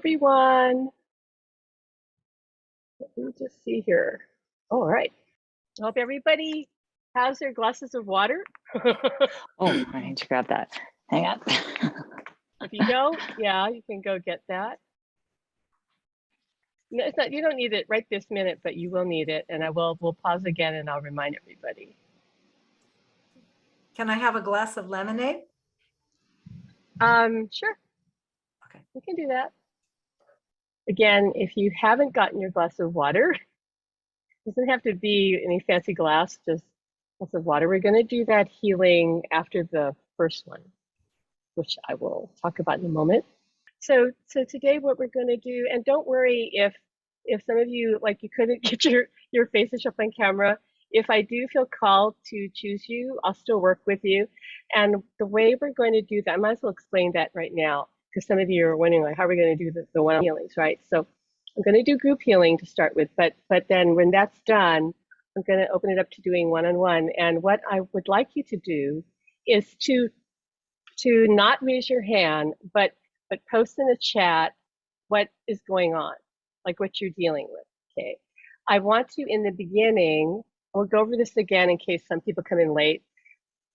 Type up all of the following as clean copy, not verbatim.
everyone. Let me just see here. All right. I hope everybody has their glasses of water. Oh, I need to grab that. Hang on. If you don't, yeah, you can go get that. No, it's not, you don't need it right this minute, but you will need it. And we'll pause again and I'll remind everybody. Can I have a glass of lemonade? Sure. Okay. We can do that. Again, if you haven't gotten your glass of water, it doesn't have to be any fancy glass, just a glass of water. We're going to do that healing after the first one, which I will talk about in a moment. So today what we're going to do, and don't worry if some of you, like, you couldn't get your faces up on camera. If I do feel called to choose you, I'll still work with you. And the way we're going to do that, I might as well explain that right now, because some of you are wondering, like, how are we going to do the one-on-one healings, right? So I'm going to do group healing to start with, but then when that's done, I'm going to open it up to doing one-on-one. And what I would like you to do is to not raise your hand, but post in the chat what is going on, like what you're dealing with, okay? I want to, in the beginning, we'll go over this again in case some people come in late,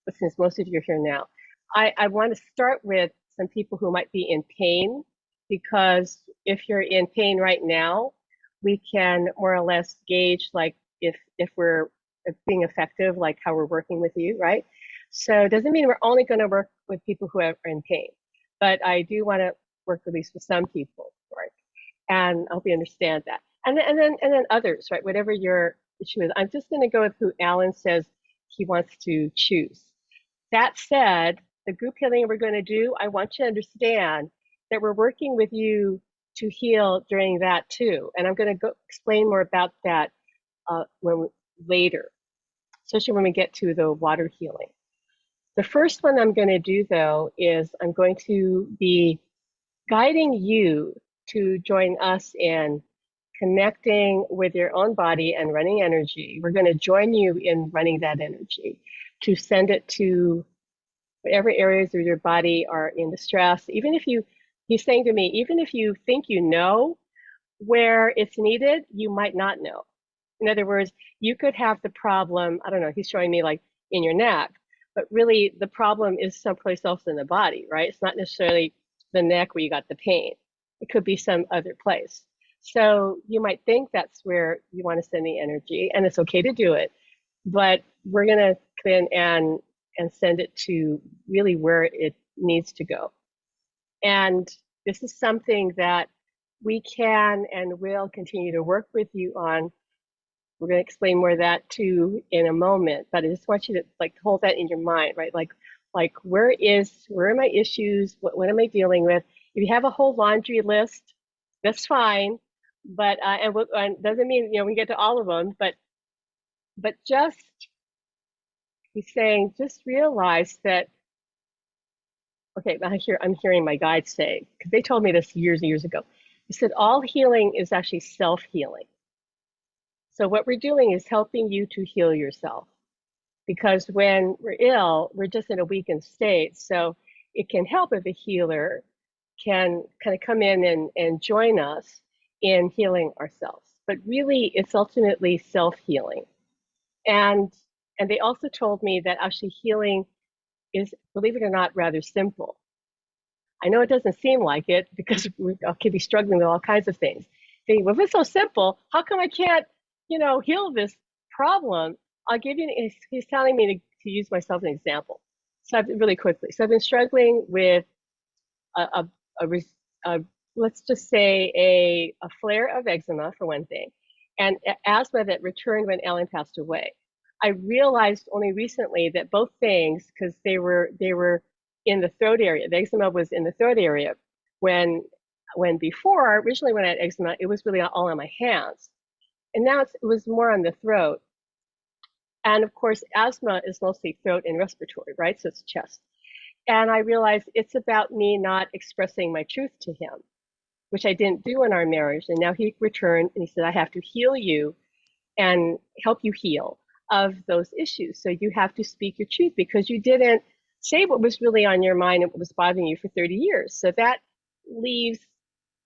but since most of you are here now, I want to start with some people who might be in pain, because if you're in pain right now, we can more or less gauge, like, if we're being effective, like how we're working with you, right? So it doesn't mean we're only going to work with people who are in pain, but I do want to work at least with some people, right? And I hope you understand that. And then others, right? Whatever your issue is. I'm just going to go with who Alan says he wants to choose. That said, the group healing we're going to do, I want you to understand that we're working with you to heal during that too. And I'm going to go explain more about that later, especially when we get to the water healing. The first one I'm going to do, though, is I'm going to be guiding you to join us in connecting with your own body and running energy. We're going to join you in running that energy to send it to whatever areas of your body are in distress. Even if he's saying to me, even if you think you know where it's needed, you might not know. In other words, you could have the problem, I don't know, he's showing me like in your neck, but really the problem is someplace else in the body, right? It's not necessarily the neck where you got the pain. It could be some other place. So you might think that's where you want to send the energy, and it's okay to do it, but we're going to come in and send it to really where it needs to go. And this is something that we can and will continue to work with you on. We're going to explain more of that too in a moment, but I just want you to, like, hold that in your mind, right? Like where are my issues? What am I dealing with? If you have a whole laundry list, that's fine, but and doesn't mean we get to all of them, but just, he's saying, just realize that. Okay, I'm hearing my guides say, because they told me this years and years ago. He said all healing is actually self-healing. So what we're doing is helping you to heal yourself, because when we're ill, we're just in a weakened state. So it can help if a healer can kind of come in and join us in healing ourselves. But really, it's ultimately self-healing. And they also told me that actually healing is, believe it or not, rather simple. I know it doesn't seem like it, because we could be struggling with all kinds of things. Thinking, well, if it's so simple, how come I can't, heal this problem? I'll give you, he's telling me to use myself as an example. So really quickly. So I've been struggling with let's just say a flare of eczema, for one thing, and asthma that returned when Ellen passed away. I realized only recently that both things, because they were in the throat area. The eczema was in the throat area. When before, originally when I had eczema, it was really all on my hands. And now it was more on the throat. And of course, asthma is mostly throat and respiratory, right? So it's chest. And I realized it's about me not expressing my truth to him, which I didn't do in our marriage. And now he returned and he said, I have to heal you and help you heal of those issues. So you have to speak your truth, because you didn't say what was really on your mind and what was bothering you for 30 years. So that leaves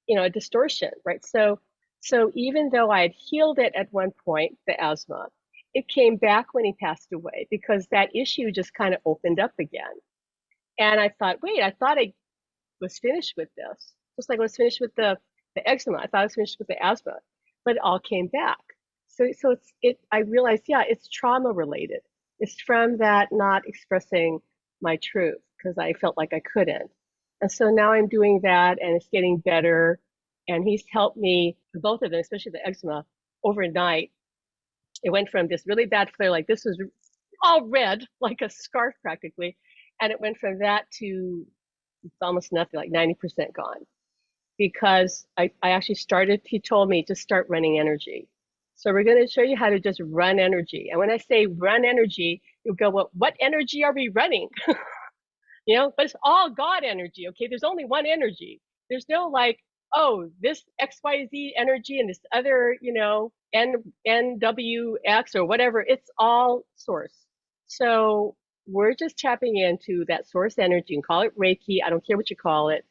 a distortion, right? So even though I had healed it at one point, the asthma, it came back when he passed away because that issue just kind of opened up again. And I thought, wait, I thought I was finished with this, just like I was finished with the eczema. I thought I was finished with the asthma, but it all came back. So I realized, yeah, it's trauma related. It's from that not expressing my truth because I felt like I couldn't. And so now I'm doing that and it's getting better. And he's helped me, both of them, especially the eczema, overnight. It went from this really bad flare, like this was all red, like a scarf practically. And it went from that to it's almost nothing, like 90% gone. Because I actually started, he told me, just start running energy. So we're going to show you how to just run energy. And when I say run energy, you'll go, well, what energy are we running? But it's all God energy, okay? There's only one energy. There's no like, oh, this XYZ energy and this other, NWX or whatever. It's all source. So we're just tapping into that source energy and call it Reiki. I don't care what you call it.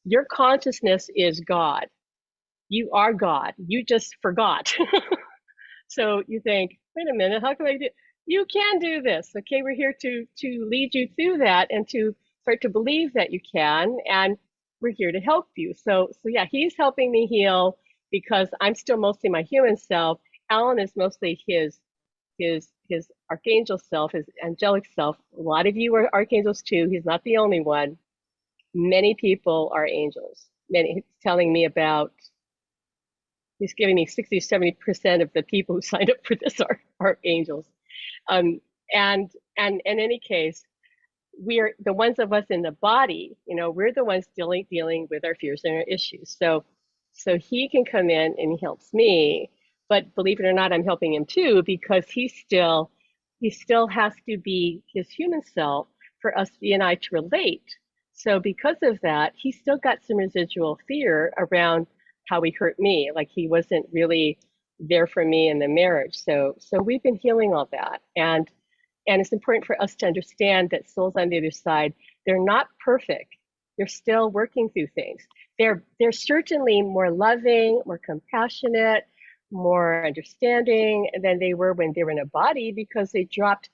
Your consciousness is God. You are God. You just forgot. So you think, wait a minute, how can I do? You can do this. Okay, we're here to lead you through that and to start to believe that you can, and we're here to help you. So yeah, he's helping me heal because I'm still mostly my human self. Alan is mostly his archangel self, his angelic self. A lot of you are archangels too. He's not the only one. Many people are angels. Many. He's telling me about. He's giving me 60, 70% of the people who signed up for this are angels. And in any case, we're the ones of us in the body, we're the ones dealing with our fears and our issues. So he can come in and he helps me, but believe it or not, I'm helping him too, because he still has to be his human self for us, he and I, to relate. So because of that, he's still got some residual fear around how he hurt me, like he wasn't really there for me in the marriage. So we've been healing all that. And it's important for us to understand that souls on the other side, they're not perfect. They're still working through things. They're certainly more loving, more compassionate, more understanding than they were when they were in a body because they dropped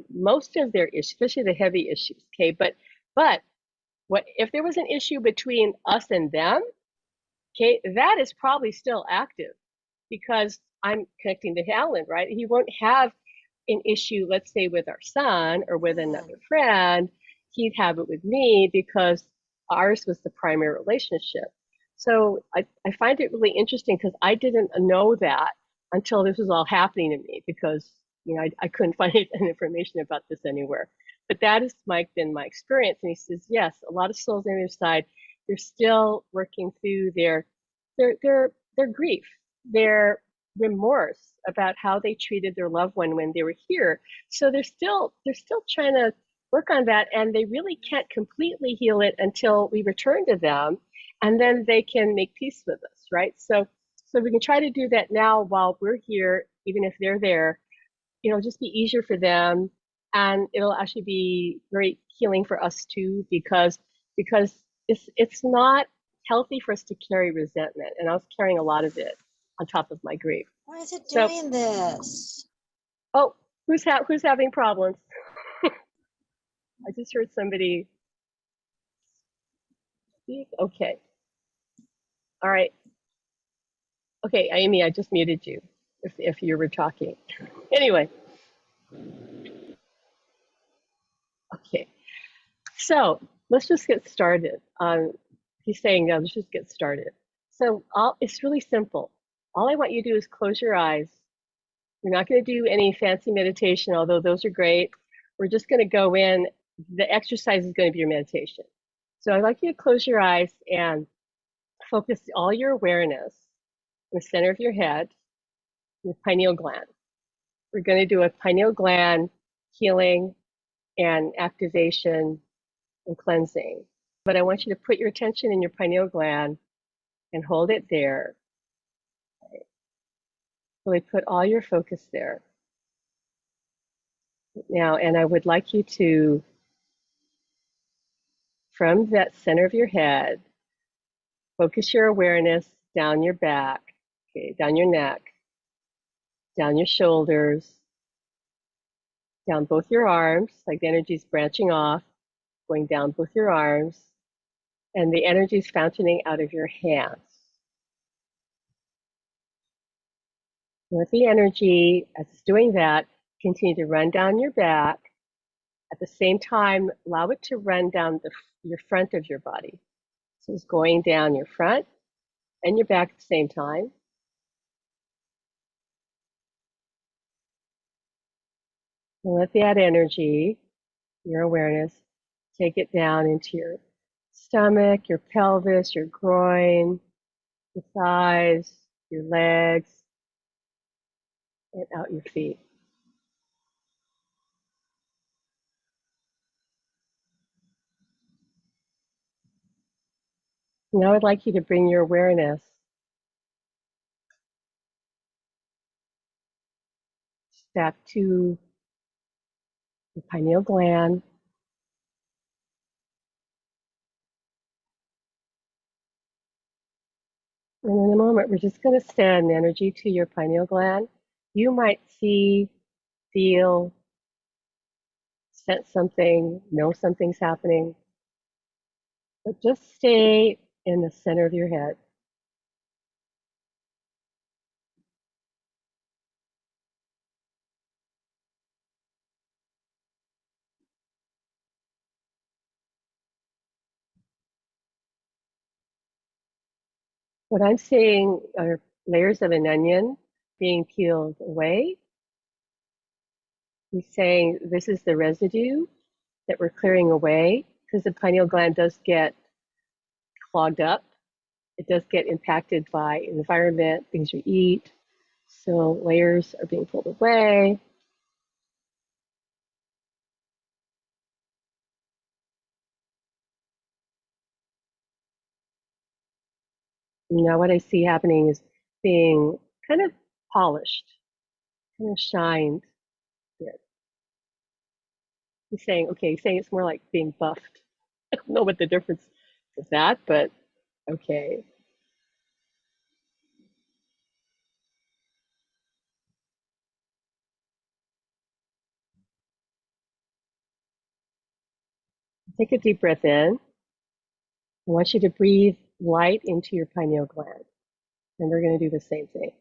most of their issues, especially the heavy issues. Okay, but what if there was an issue between us and them? Okay, that is probably still active because I'm connecting to Alan, right? He won't have an issue, let's say, with our son or with another friend. He'd have it with me because ours was the primary relationship. So I find it really interesting because I didn't know that until this was all happening to me because, I couldn't find any information about this anywhere. But that has been my experience. And he says, yes, a lot of souls on the other side, they're still working through their grief, their remorse about how they treated their loved one when they were here. So they're still trying to work on that, and they really can't completely heal it until we return to them, and then they can make peace with us, right? So we can try to do that now while we're here, even if they're there. Just be easier for them, and it'll actually be very healing for us too, because it's not healthy for us to carry resentment, and I was carrying a lot of it on top of my grief. Why is it doing this? Oh, who's having problems? I just heard somebody speak. Okay. All right. Okay, Amy, I just muted you if you were talking. Anyway. Okay. So let's just get started. He's saying, no, let's just get started. So it's really simple. All I want you to do is close your eyes. You're not going to do any fancy meditation, although those are great. We're just going to go in. The exercise is going to be your meditation. So I'd like you to close your eyes and focus all your awareness in the center of your head, the pineal gland. We're going to do a pineal gland healing and activation and cleansing. But I want you to put your attention in your pineal gland and hold it there. Really put all your focus there. Now, and I would like you to, from that center of your head, Focus your awareness down your back, okay, down your neck, down your shoulders, down both your arms, like the energy's branching off, going down both your arms, and the energy's fountaining out of your hands. Let the energy, as it's doing that, continue to run down your back. At the same time, allow it to run down your front of your body. So it's going down your front and your back at the same time. And let that energy, your awareness, take it down into your stomach, your pelvis, your groin, your thighs, your legs, and out your feet. Now I'd like you to bring your awareness back to the pineal gland. And in a moment, we're just going to send energy to your pineal gland. You might see, feel, sense something, know something's happening, but just stay in the center of your head. What I'm seeing are layers of an onion being peeled away. He's saying this is the residue that we're clearing away, because the pineal gland does get clogged up. It does get impacted by environment, things you eat. So layers are being pulled away. Now what I see happening is being kind of polished, kind of shined. He's saying, okay, he's saying it's more like being buffed. I don't know what the difference is that, but okay. Take a deep breath in. I want you to breathe light into your pineal gland. And we're going to do the same thing.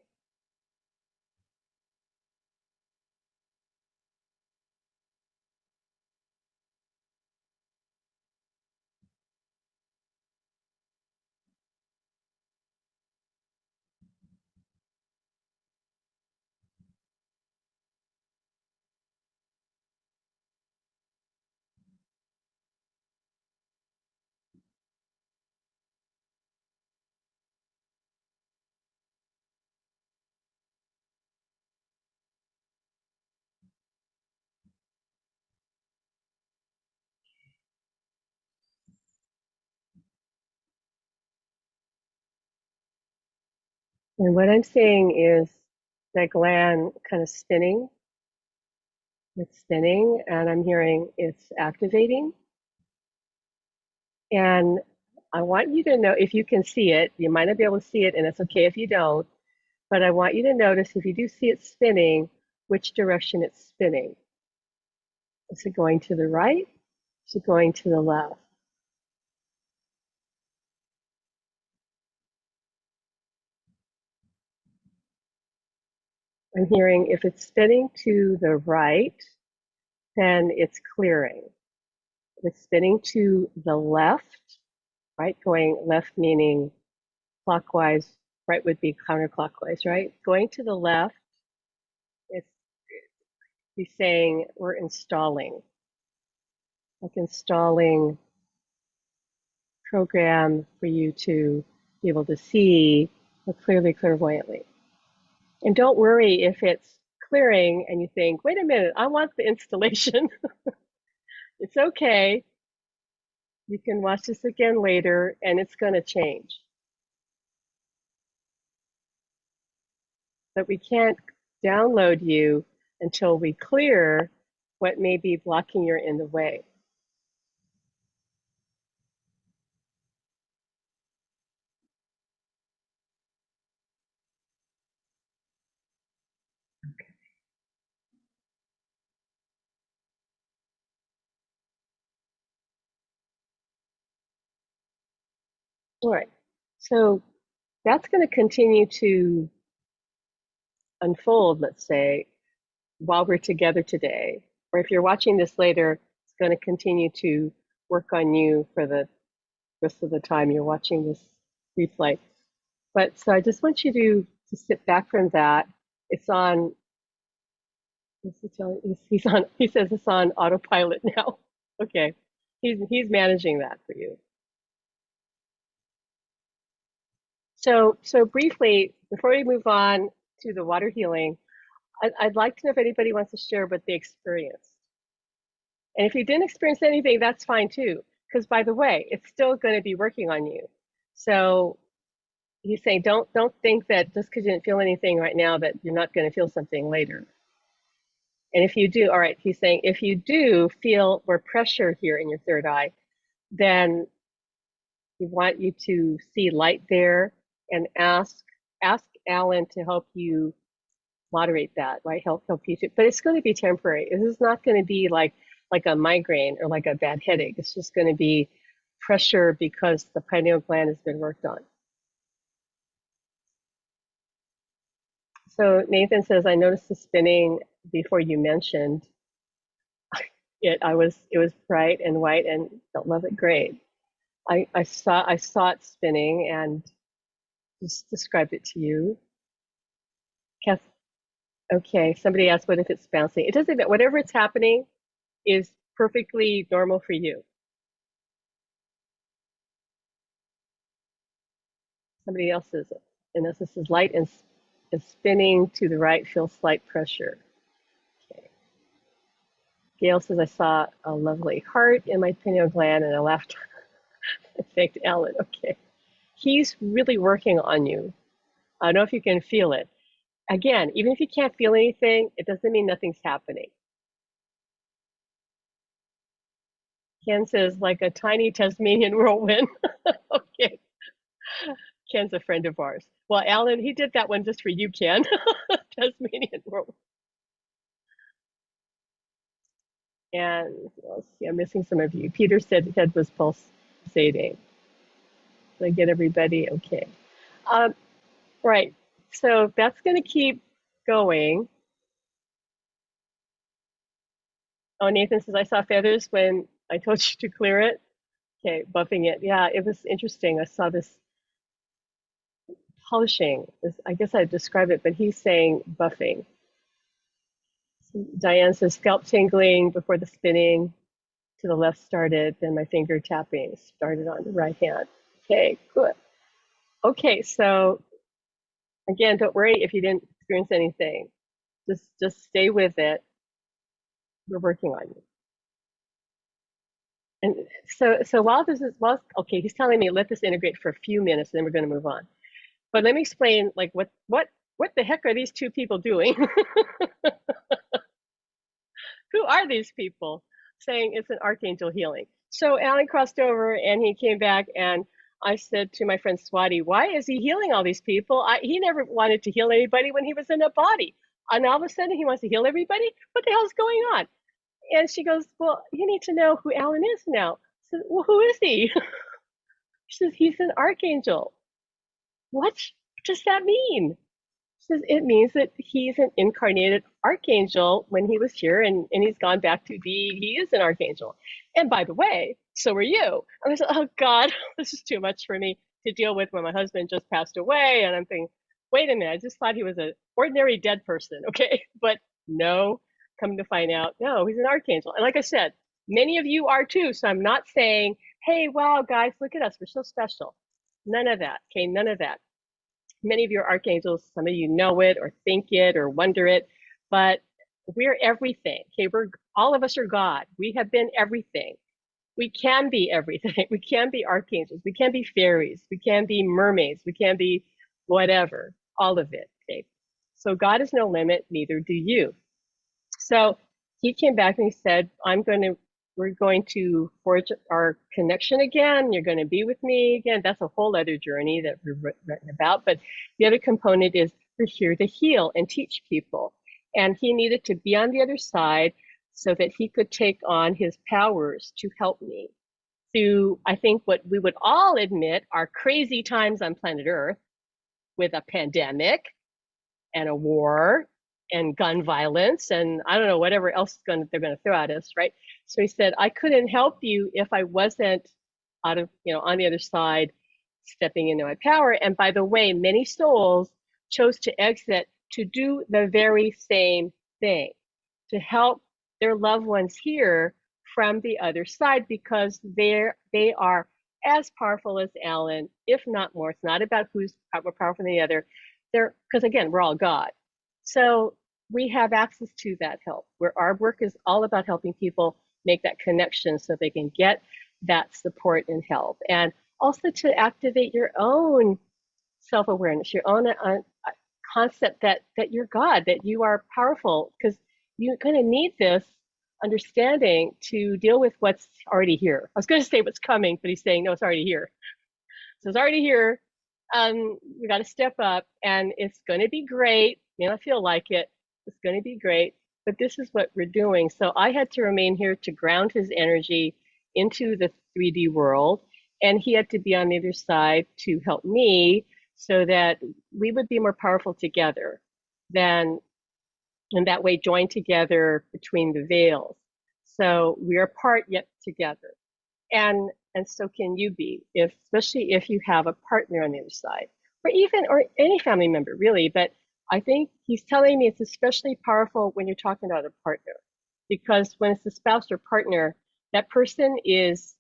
And what I'm seeing is that gland kind of spinning. It's spinning, and I'm hearing it's activating. And I want you to know, if you can see it, you might not be able to see it, and it's okay if you don't, but I want you to notice, if you do see it spinning, which direction it's spinning. Is it going to the right? Is it going to the left? I'm hearing if it's spinning to the right, then it's clearing. If it's spinning to the left, right, going left meaning clockwise, right would be counterclockwise, right? Going to the left, it's he's saying we're installing, like installing program for you to be able to see clearly, clairvoyantly. And don't worry if it's clearing and you think, wait a minute, I want the installation. It's okay. You can watch this again later and it's going to change. But we can't download you until we clear what may be blocking you in the way. All right. So that's going to continue to unfold, let's say, while we're together today. Or if you're watching this later, it's going to continue to work on you for the rest of the time you're watching this replay. But so I just want you to sit back from that. It's on, he's on, he says it's on autopilot now. Okay. He's managing that for you. So briefly, before we move on to the water healing, I'd like to know if anybody wants to share what they experienced. And if you didn't experience anything, that's fine too. Because by the way, it's still going to be working on you. So he's saying, don't think that just because you didn't feel anything right now that you're not going to feel something later. And if you do, all right, he's saying, if you do feel more pressure here in your third eye, then we want you to see light there and ask Alan to help you moderate that, right? Help you to, but it's going to be temporary. This is not going to be like a migraine or like a bad headache. It's just going to be pressure because the pineal gland has been worked on. So Nathan says, I noticed the spinning before you mentioned it. It was bright and white and felt love it great. I saw it spinning and just described it to you. Kath, okay, somebody asked what if it's bouncing. It doesn't matter. Whatever it's happening is perfectly normal for you. Somebody else says it. And this is light and spinning to the right, feel slight pressure. Okay. Gail says, I saw a lovely heart in my pineal gland and I laughed. Thanked Alan. Okay. He's really working on you. I don't know if you can feel it. Again, even if you can't feel anything, it doesn't mean nothing's happening. Ken says, like a tiny Tasmanian whirlwind. Okay. Ken's a friend of ours. Well, Alan, he did that one just for you, Ken. Tasmanian whirlwind. And let's see, I'm missing some of you. Peter said his head was pulsating. Did I get everybody? Okay. Right. So that's going to keep going. Oh, Nathan says, I saw feathers when I told you to clear it. Okay, buffing it. Yeah, it was interesting. I saw this polishing. I guess I'd describe it, but he's saying buffing. Diane says, scalp tingling before the spinning to the left started, then my finger tapping started on the right hand. Okay, good. Okay, so again, don't worry if you didn't experience anything. Just stay with it. We're working on you. And so while okay, he's telling me let this integrate for a few minutes, and then we're going to move on. But let me explain, like what the heck are these two people doing? Who are these people saying it's an Archangel Healing? So Alan crossed over and he came back, and I said to my friend Swati, why is he healing all these people? He never wanted to heal anybody when he was in a body. And all of a sudden he wants to heal everybody? What the hell's going on? And she goes, well, you need to know who Alan is now. I said, well, who is he? She says, he's an archangel. What does that mean? She says, it means that he's an incarnated archangel when he was here, and he's gone back to be, he is an archangel. And by the way, so are you. I was like, oh God, this is too much for me to deal with when my husband just passed away. And I'm thinking, wait a minute, I just thought he was an ordinary dead person, okay? But no, come to find out, no, he's an archangel. And like I said, many of you are too. So I'm not saying, hey, wow, guys, look at us, we're so special. None of that, okay, none of that. Many of you are archangels, some of you know it or think it or wonder it, but we're everything, okay? All of us are God. We have been everything. We can be everything. We can be archangels. We can be fairies. We can be mermaids. We can be whatever, all of it, okay? So God is no limit, neither do you. So he came back and he said, we're going to forge our connection again. You're going to be with me again. That's a whole other journey that we've written about. But the other component is we're here to heal and teach people. And he needed to be on the other side so that he could take on his powers to help me. through, I think, what we would all admit are crazy times on planet Earth with a pandemic and a war and gun violence and I don't know, whatever else they're going to throw at us, right? So he said, I couldn't help you if I wasn't out of, on the other side, stepping into my power. And by the way, many souls chose to exit to do the very same thing, to help their loved ones here from the other side, because they are as powerful as Alan, if not more. It's not about who's more powerful than the other. Because again, we're all God. So we have access to that help, where our work is all about helping people make that connection so they can get that support and help. And also to activate your own self-awareness, your own concept that you're God, that you are powerful, because you're going to need this understanding to deal with what's already here. I was going to say what's coming, but he's saying, no, it's already here. So it's already here. We got to step up, and it's going to be great. May not feel like it. It's going to be great, but this is what we're doing. So I had to remain here to ground his energy into the 3D world, and he had to be on the other side to help me so that we would be more powerful together than, and that way join together between the veils. So we are apart yet together. And so can you be, especially if you have a partner on the other side, or any family member, really. But I think he's telling me it's especially powerful when you're talking about a partner, because when it's a spouse or partner, that person is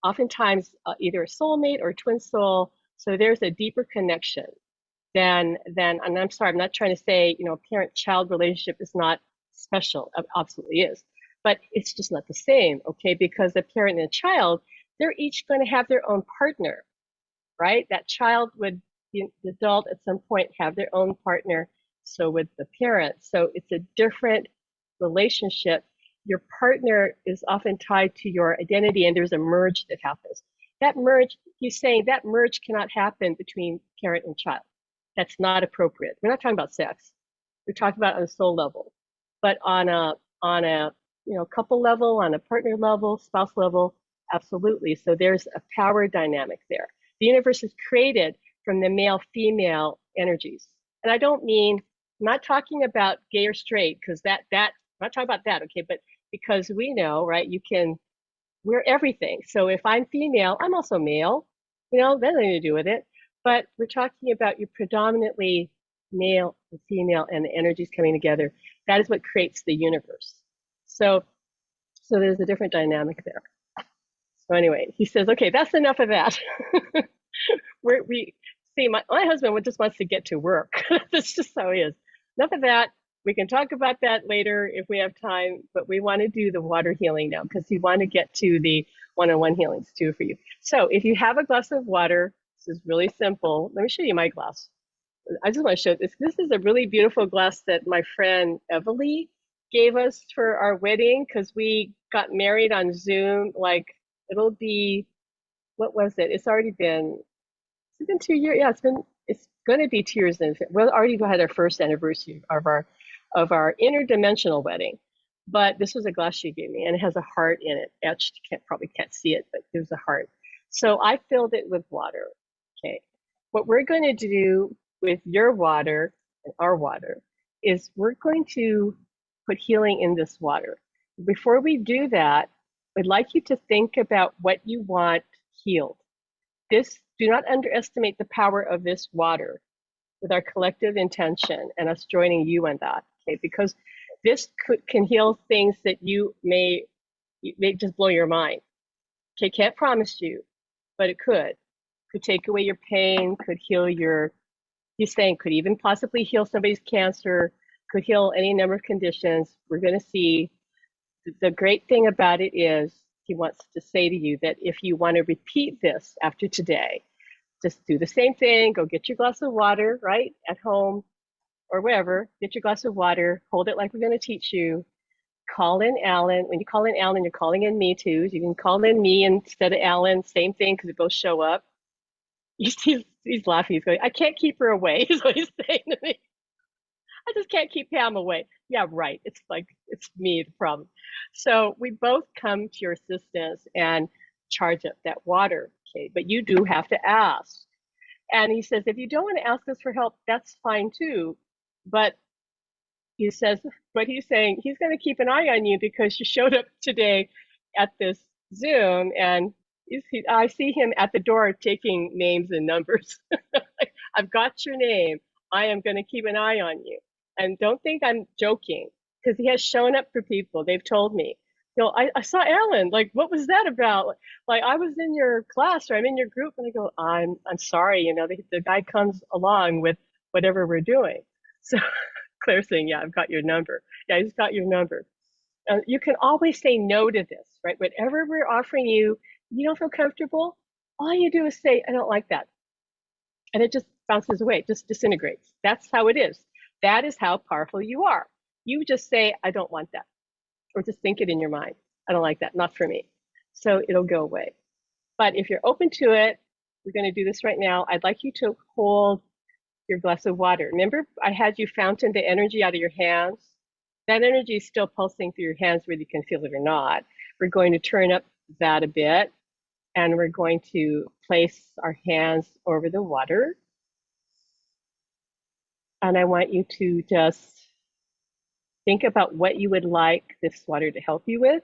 oftentimes either a soulmate or a twin soul. So there's a deeper connection than, and I'm sorry, I'm not trying to say, parent-child relationship is not special. It absolutely is. But it's just not the same, okay? Because the parent and the child, they're each going to have their own partner, right? That child would, the adult at some point, have their own partner. So would the parent. So it's a different relationship. Your partner is often tied to your identity, and there's a merge that happens. That merge, he's saying that merge cannot happen between parent and child. That's not appropriate. We're not talking about sex. We're talking about on a soul level. But on a couple level, on a partner level, spouse level, absolutely. So there's a power dynamic there. The universe is created from the male-female energies. And I don't mean, I'm not talking about gay or straight, because I'm not talking about that, okay? But because we know, right, we're everything. So if I'm female, I'm also male. That has nothing to do with it. But we're talking about you predominantly male and female, and the energies coming together. That is what creates the universe. So there's a different dynamic there. So anyway, he says, okay, that's enough of that. My husband just wants to get to work. That's just how he is. Enough of that. We can talk about that later if we have time, but we want to do the water healing now, because we want to get to the one-on-one healings too for you. So if you have a glass of water, this is really simple. Let me show you my glass. I just want to show this. This is a really beautiful glass that my friend Everly gave us for our wedding, because we got married on Zoom. Like, it'll be, what was it? It's been 2 years. Yeah, it's going to be 2 years. We'll already had our first anniversary of our interdimensional wedding. But this was a glass she gave me, and it has a heart in it, etched. Probably can't see it, but there's a heart. So I filled it with water. Okay. What we're going to do with your water and our water is we're going to put healing in this water. Before we do that, I'd like you to think about what you want healed. Do not underestimate the power of this water with our collective intention and us joining you in that, okay? Because this can heal things that you may just blow your mind. Okay, can't promise you, but it could. Could take away your pain, could heal he's saying could even possibly heal somebody's cancer, could heal any number of conditions. We're going to see. The great thing about it is he wants to say to you that if you want to repeat this after today, just do the same thing. Go get your glass of water, right, at home or wherever. Get your glass of water, hold it like we're going to teach you. Call in Alan. When you call in Alan, you're calling in me too. You can call in me instead of Alan. Same thing, because we both show up. He's laughing. He's going, I can't keep her away, is what he's saying to me. I just can't keep Pam away. Yeah, right. It's like, it's me, the problem. So we both come to your assistance, and charge up that water, okay? But you do have to ask. And he says, if you don't want to ask us for help, that's fine too. But he says, but he's saying he's going to keep an eye on you because you showed up today at this Zoom, and I see him at the door taking names and numbers. I've got your name. I am going to keep an eye on you. And don't think I'm joking, because he has shown up for people. They've told me, I saw Alan. Like, what was that about? Like, I was in your class or I'm in your group, and I go, I'm sorry. The guy comes along with whatever we're doing. So Claire's saying, yeah, I've got your number. Yeah, he's got your number. You can always say no to this, right? Whatever we're offering you, you don't feel comfortable, all you do is say, I don't like that. And it just bounces away, it just disintegrates. That's how it is. That is how powerful you are. You just say, I don't want that. Or just think it in your mind. I don't like that, not for me. So it'll go away. But if you're open to it, we're going to do this right now. I'd like you to hold your glass of water. Remember, I had you fountain the energy out of your hands. That energy is still pulsing through your hands, whether you can feel it or not. We're going to turn up that a bit, and we're going to place our hands over the water. And I want you to just think about what you would like this water to help you with.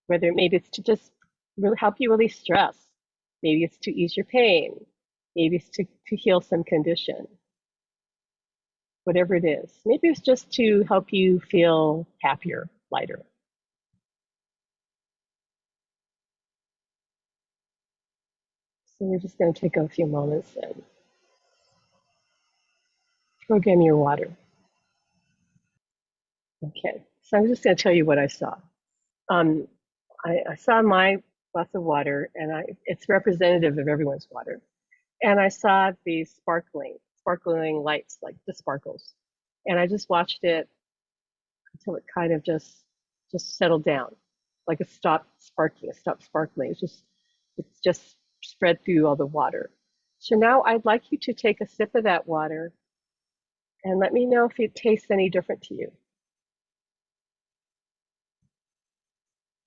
Whether maybe it's to just really help you release stress. Maybe it's to ease your pain. Maybe it's to heal some condition. Whatever it is. Maybe it's just to help you feel happier, lighter. So we're just going to take a few moments and program your water. Okay, so I'm just going to tell you what I saw. I saw my glass of water, and it's representative of everyone's water. And I saw these sparkling lights, like the sparkles. And I just watched it until it kind of just settled down, like it stopped sparking, it stopped sparkling. It's just spread through all the water. So now I'd like you to take a sip of that water and let me know if it tastes any different to you.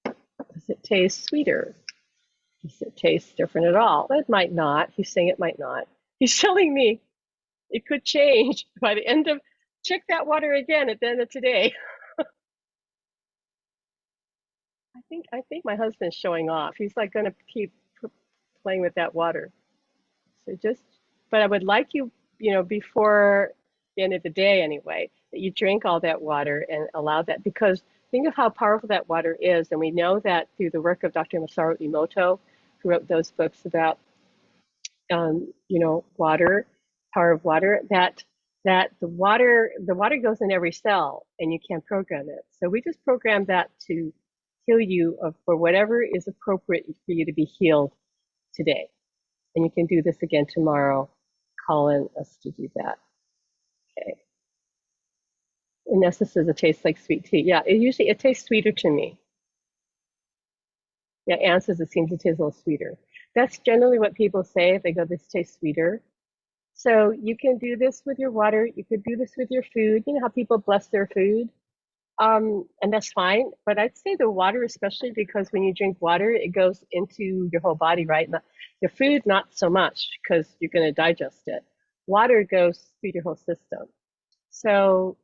Does it taste sweeter? Does it taste different at all? It might not. He's saying it might not. He's telling me it could change by the end of, check that water again at the end of today. I think my husband's showing off. He's like going to keep playing with that water. So but I would like you, before the end of the day anyway, that you drink all that water and allow that, because think of how powerful that water is. And we know that through the work of Dr. Masaru Emoto, who wrote those books about, water, power of water, that the water goes in every cell and you can't program it. So we just program that to heal you for whatever is appropriate for you to be healed today. And you can do this again tomorrow, calling us to do that. Okay. Nessa says it tastes like sweet tea. Yeah, it tastes sweeter to me. Yeah, Anne says it seems to taste a little sweeter. That's generally what people say. They go, this tastes sweeter. So you can do this with your water. You could do this with your food. You know how people bless their food? And that's fine. But I'd say the water, especially because when you drink water, it goes into your whole body, right? Your food, not so much, because you're going to digest it. Water goes through your whole system. So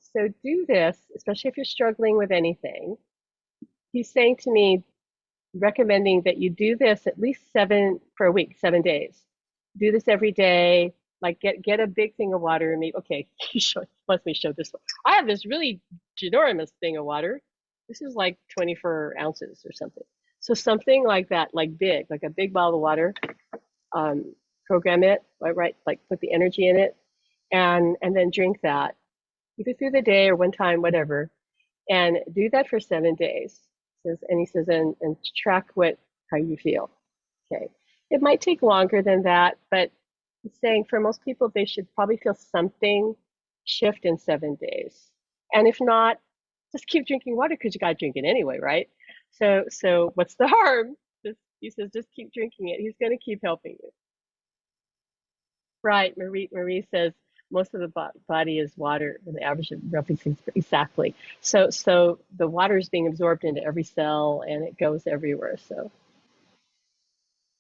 do this, especially if you're struggling with anything. He's saying to me, recommending that you do this at least 7 per week, 7 days. Do this every day. Like get a big thing of water and okay, let me show this one. I have this really ginormous thing of water. This is like 24 ounces or something. So something like that, like big, like a big bottle of water. Program it, right? Like put the energy in it, and then drink that either through the day or one time, whatever, and do that for 7 days. And he says, and track how you feel. Okay, it might take longer than that, but he's saying for most people they should probably feel something shift in 7 days. And if not, just keep drinking water, because you got to drink it anyway, right? So what's the harm? He says, just keep drinking it. He's going to keep helping you. Right, Marie says most of the body is water, and the average of roughly exactly. So the water is being absorbed into every cell, and it goes everywhere. So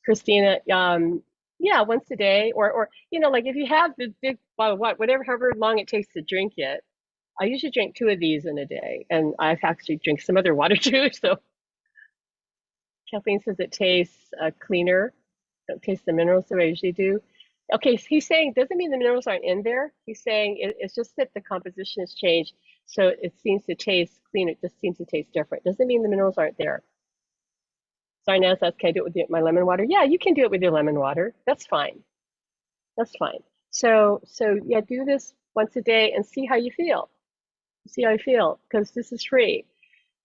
Christina, yeah, once a day, or like if you have the big, well, whatever, however long it takes to drink it. I usually drink 2 of these in a day, and I've actually drink some other water too. So Kathleen says it tastes cleaner. Don't taste the minerals the way I usually do. Okay, so he's saying doesn't mean the minerals aren't in there. He's saying it's just that the composition has changed, so it seems to taste cleaner. It just seems to taste different. Doesn't mean the minerals aren't there. Sorry, Naz, can I do it with my lemon water? Yeah, you can do it with your lemon water. That's fine. That's fine. So yeah, do this once a day and see how you feel. See how you feel, because this is free.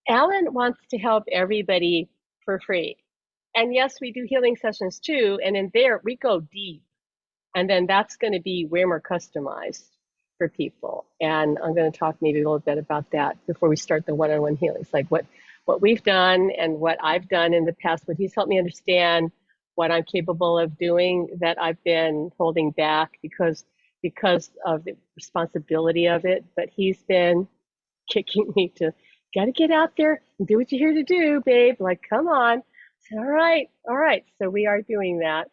Alan wants to help everybody for free. And yes, we do healing sessions too. And in there, we go deep. And then that's going to be way more customized for people. And I'm going to talk maybe a little bit about that before we start the one-on-one healings, like what we've done and what I've done in the past, what he's helped me understand what I'm capable of doing that I've been holding back because of the responsibility of it. But he's been kicking me to, got to get out there and do what you're here to do, babe. Like, come on. I said, all right. So we are doing that.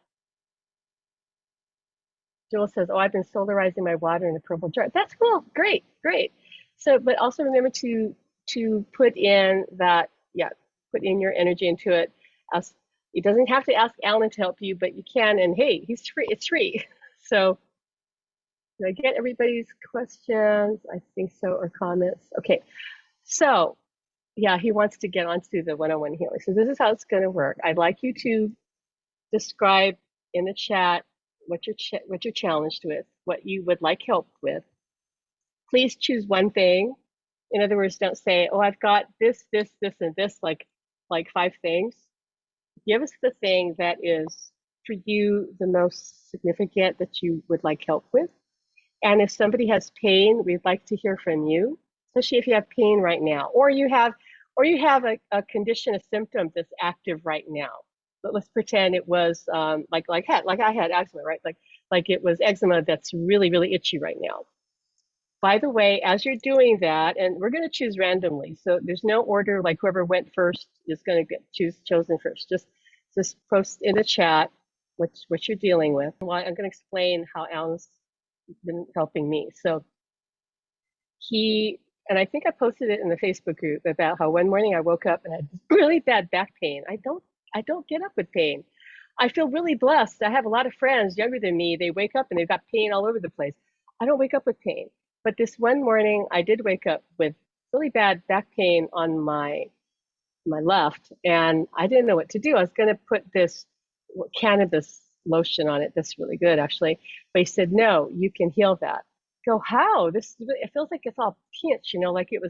Joel says, oh, I've been solarizing my water in a purple jar. That's cool. Great. So, but also remember to put in that, put in your energy into it. It doesn't have to ask Alan to help you, but you can. And hey, he's free. It's free. So did I get everybody's questions? I think so, or comments. Okay. So yeah, he wants to get onto the one-on-one healing. So this is how it's going to work. I'd like you to describe in the chat what you're challenged with, what you would like help with. Please choose one thing. In other words, don't say, oh, I've got this, and this, like 5 things. Give us the thing that is for you the most significant that you would like help with. And if somebody has pain, we'd like to hear from you, especially if you have pain right now, or you have a condition, a symptom that's active right now. But let's pretend it was like I had eczema, right? Like it was eczema that's really, really itchy right now. By the way, as you're doing that, and we're going to choose randomly, so there's no order, like whoever went first is going to get chosen first. Just post in the chat what you're dealing with. Well, I'm going to explain how Alan's been helping me. So and I think I posted it in the Facebook group about how one morning I woke up and I had really bad back pain. I don't get up with pain. I feel really blessed. I have a lot of friends younger than me. They wake up and they've got pain all over the place. I don't wake up with pain. But this one morning I did wake up with really bad back pain on my left, and I didn't know what to do. I was going to put this cannabis lotion on it. That's really good, actually. But he said, no, you can heal that. Go, how? It feels like it's all pinched, like it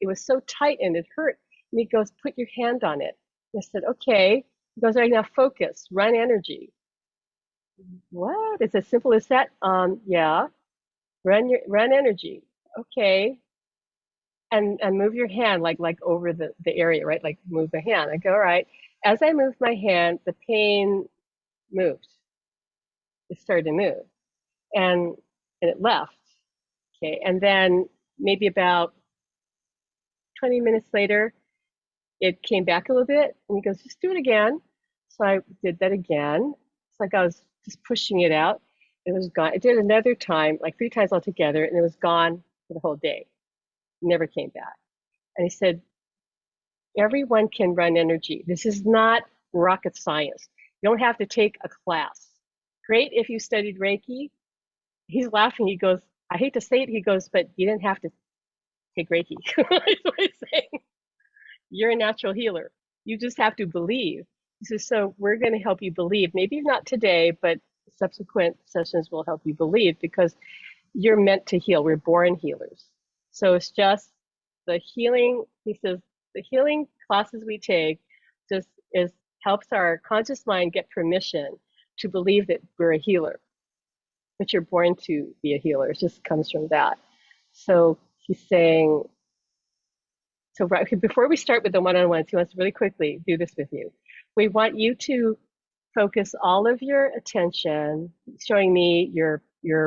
was so tight and it hurt. And he goes, put your hand on it. And I said, okay. He goes, right now, focus, run energy. What? It's as simple as that? Yeah. Run energy. Okay. And move your hand like over the area, right? Like move the hand. I go, all right. As I moved my hand, the pain moved. It started to move. And it left. Okay. And then maybe about 20 minutes later, it came back a little bit. And he goes, just do it again. So I did that again. It's like I was just pushing it out. It was gone. I did another time, like 3 times altogether, and it was gone for the whole day. Never came back. And he said, everyone can run energy. This is not rocket science. You don't have to take a class. Great if you studied Reiki. He's laughing. He goes, I hate to say it. He goes, but you didn't have to take Reiki. That's what he's saying. You're a natural healer. You just have to believe. He says, so we're going to help you believe. Maybe not today, but subsequent sessions will help you believe, because you're meant to heal. We're born healers. So it's just the healing. He says the healing classes we take just helps our conscious mind get permission to believe that we're a healer, but you're born to be a healer. It just comes from that. So he's saying, so right, before we start with the one-on-ones, he wants to really quickly do this with you. We want you to focus all of your attention, showing me your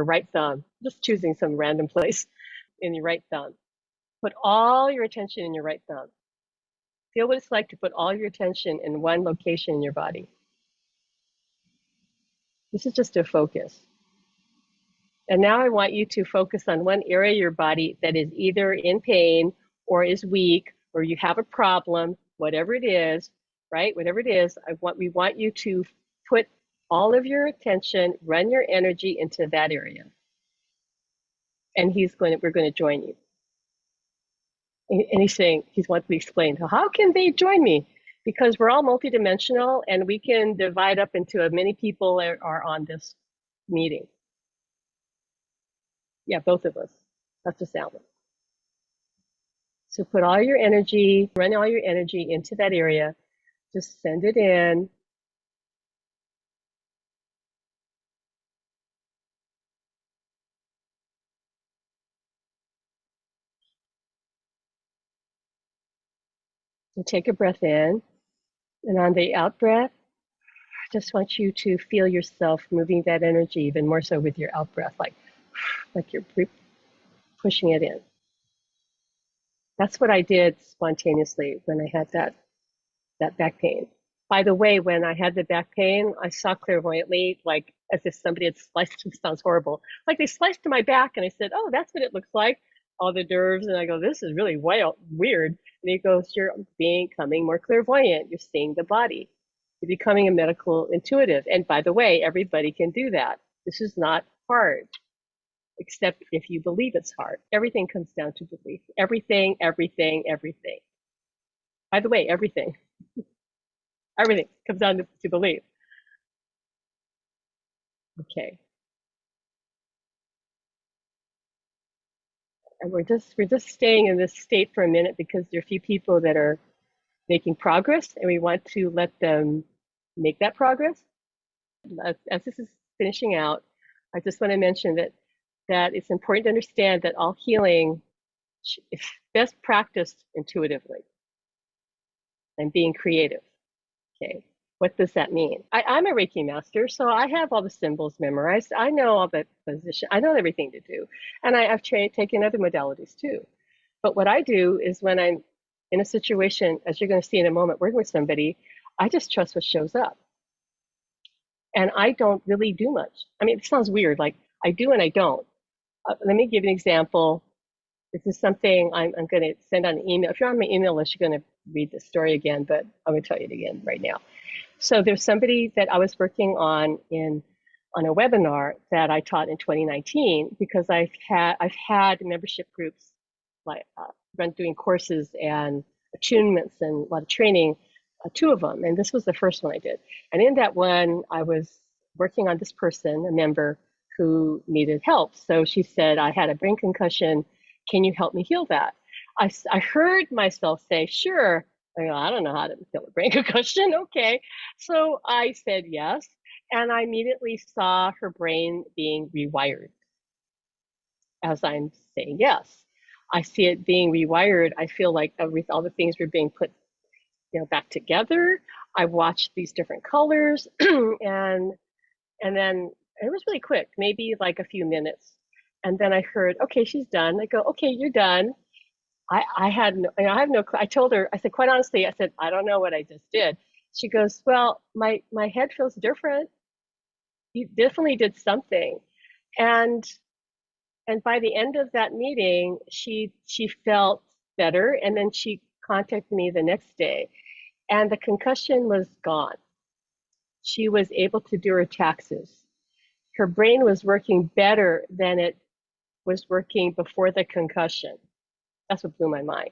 right thumb, just choosing some random place in your right thumb. Put all your attention in your right thumb. Feel what it's like to put all your attention in one location in your body. This is just a focus. And now I want you to focus on one area of your body that is either in pain or is weak or you have a problem, whatever it is, right? Whatever it is, we want you to put all of your attention, run your energy into that area. And we're going to join you. And he's saying, he wants to explain, how can they join me? Because we're all multidimensional and we can divide up into as many people are on this meeting. Yeah, both of us. That's the sound. So put all your energy, run all your energy into that area. Just send it in. And take a breath in. And on the out breath, I just want you to feel yourself moving that energy even more so with your out breath, like you're pushing it in. That's what I did spontaneously when I had that back pain. By the way, when I had the back pain, I saw clairvoyantly, like as if somebody had sliced, it sounds horrible, like they sliced my back, and I said, oh, that's what it looks like, all the nerves, and I go, this is really weird. And he goes, you're becoming more clairvoyant, you're seeing the body, you're becoming a medical intuitive. And by the way, everybody can do that. This is not hard, except if you believe it's hard. Everything comes down to belief. Everything, everything, everything. By the way, everything. Everything comes down to belief. Okay. And we're just staying in this state for a minute because there are a few people that are making progress and we want to let them make that progress. As this is finishing out, I just want to mention that it's important to understand that all healing is best practiced intuitively and being creative. Okay, what does that mean? I'm a Reiki master, so I have all the symbols memorized. I know all the position. I know everything to do. And I've taken other modalities too. But what I do is when I'm in a situation, as you're going to see in a moment, working with somebody, I just trust what shows up. And I don't really do much. I mean, it sounds weird, like I do and I don't. Let me give you an example. This is something I'm going to send on an email. If you're on my email list, you're going to read the story again, but I'm going to tell you it again right now. So there's somebody that I was working on a webinar that I taught in 2019 because I've had membership groups like doing courses and attunements and a lot of training, 2 of them, and this was the first one I did. And in that one, I was working on this person, a member who needed help. So she said, I had a brain concussion. Can you help me heal that? I heard myself say, sure. I don't know how to heal a brain concussion. Okay. So I said yes. And I immediately saw her brain being rewired as I'm saying yes. I see it being rewired. I feel like all the things were being put back together. I watched these different colors and then it was really quick, maybe like a few minutes. And then I heard, okay, she's done. I go, okay, you're done. I have no clue. I told her, I said, quite honestly, I said, I don't know what I just did. She goes, well, my head feels different. You definitely did something. And by the end of that meeting, she felt better. And then she contacted me the next day and the concussion was gone. She was able to do her taxes. Her brain was working better than it was working before the concussion. That's what blew my mind.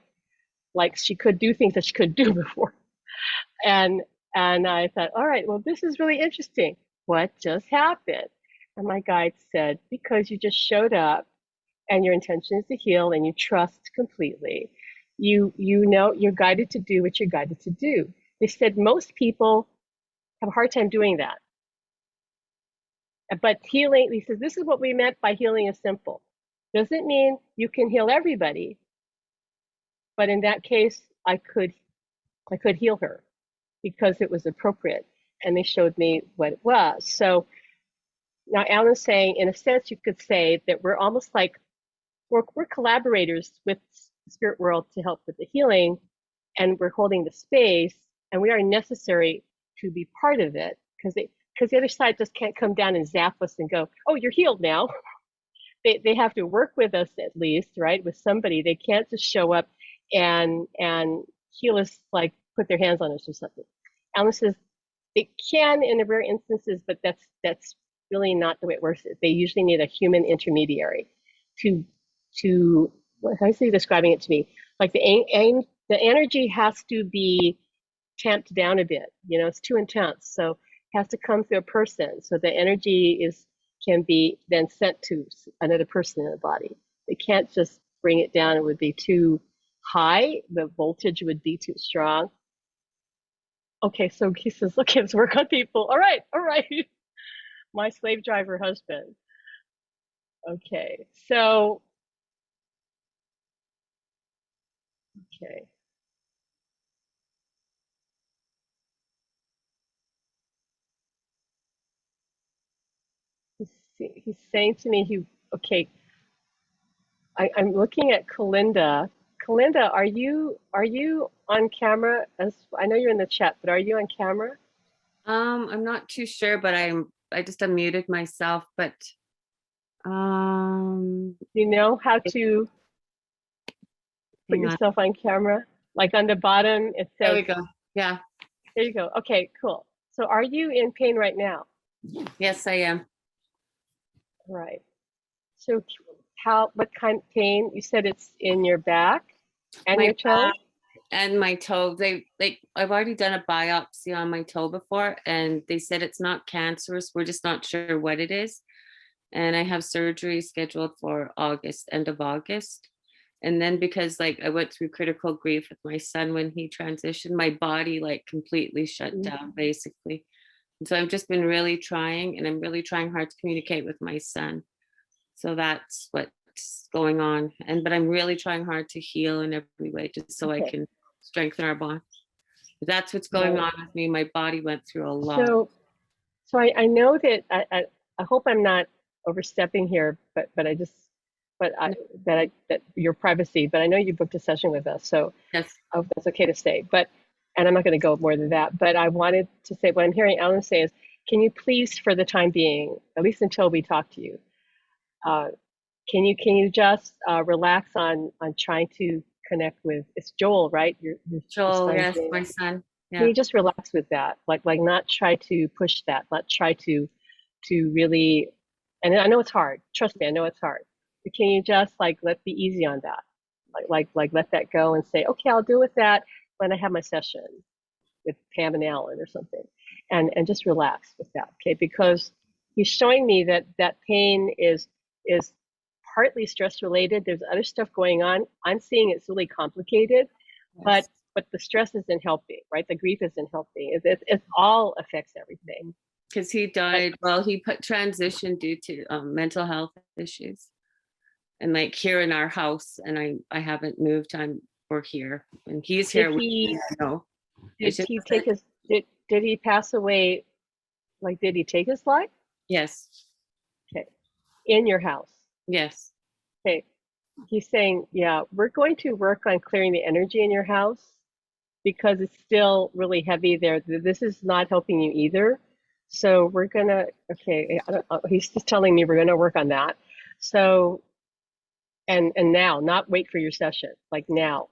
Like she could do things that she couldn't do before. And I thought, all right, well, this is really interesting. What just happened? And my guide said, because you just showed up and your intention is to heal and you trust completely, you know you're guided to do what you're guided to do. They said most people have a hard time doing that. But healing, he says, this is what we meant by healing is simple. Doesn't mean you can heal everybody, but in that case, I could heal her because it was appropriate, and they showed me what it was. So now Alan's saying, in a sense, you could say that we're almost like we're collaborators with the spirit world to help with the healing, and we're holding the space, and we are necessary to be part of it because the other side just can't come down and zap us and go, oh, you're healed now. They have to work with us at least, right? With somebody. They can't just show up and heal us, like put their hands on us or something. Alan says it can in the rare instances, but that's really not the way it works. They usually need a human intermediary to how is he describing it to me? Like the energy has to be tamped down a bit. You know, it's too intense, so it has to come through a person. So the energy can be then sent to another person in the body. They can't just bring it down. It would be too high. The voltage would be too strong. Okay, so he says, look, let's work on people. All right. My slave driver husband. Okay, so, okay. He's saying to me, okay, I'm looking at Kalinda. Kalinda, are you on camera? As I know you're in the chat, but are you on camera? I'm not too sure, but I just unmuted myself, but You know how to put hang on. yourself on camera? Like on the bottom, it There we says, go. Yeah. there you go. Okay, cool. So are you in pain right now? Yes, I am. Right. So what kind of pain? You said it's in your back and My your toe? back and my toe. I've already done a biopsy on my toe before, and they said it's not cancerous. We're just not sure what it is. And I have surgery scheduled for end of August. And then because I went through critical grief with my son when he transitioned, my body completely shut down basically. And so I've just been really trying, and I'm really trying hard to communicate with my son. So that's what's going on. But I'm really trying hard to heal in every way, just so I can strengthen our bond. But that's what's going on with me. My body went through a lot. So I know that I hope I'm not overstepping here, but that your privacy. But I know you booked a session with us, so yes, I hope that's okay to say. And I'm not going to go more than that. But I wanted to say what I'm hearing Alan say is, can you please, for the time being, at least until we talk to you, can you just relax on trying to connect with, it's Joel, right? Your Joel, yes, name. my son. Yeah. Can you just relax with that? Like not try to push that, not try to really, and I know it's hard. Trust me, I know it's hard. But can you just let be easy on that? Like let that go and say, okay, I'll deal with that when I have my session with Pam and Alan or something, and just relax with that, okay? Because he's showing me that pain is partly stress related. There's other stuff going on. I'm seeing it's really complicated, Yes. but the stress isn't helping, right? The grief isn't helping. It all affects everything. Because he died, he transitioned due to mental health issues, and here in our house, and I haven't moved. We're here, and he's here. Did he take his? Did he pass away? Did he take his life? Yes. Okay, in your house. Yes. Okay, he's saying, yeah, we're going to work on clearing the energy in your house because it's still really heavy there. This is not helping you either. So we're gonna, okay, he's just telling me we're gonna work on that. So, and now, not wait for your session, now.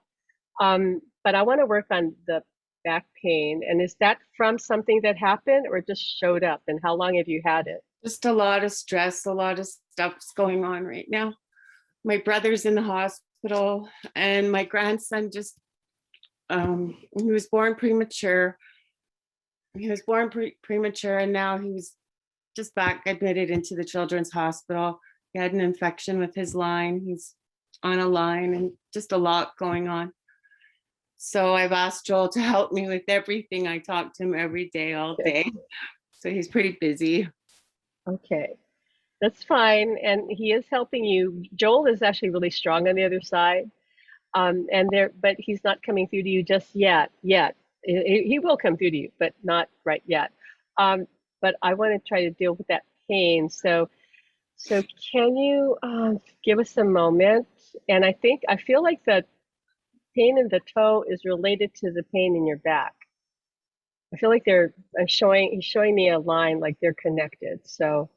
But I wanna work on the back pain. And is that from something that happened or just showed up? And how long have you had it? Just a lot of stress, a lot of stuff's going on right now. My brother's in the hospital, and my grandson just, he was born premature. And now he was just back admitted into the children's hospital. He had an infection with his line. He's on a line, and just a lot going on. So I've asked Joel to help me with everything. I talk to him every day, all day. So he's pretty busy. Okay, that's fine. And he is helping you. Joel is actually really strong on the other side. But he's not coming through to you just yet. He will come through to you, but not right yet. But I want to try to deal with that pain. So can you give us a moment? And I feel like the pain in the toe is related to the pain in your back. I feel like he's showing me a line like they're connected. So,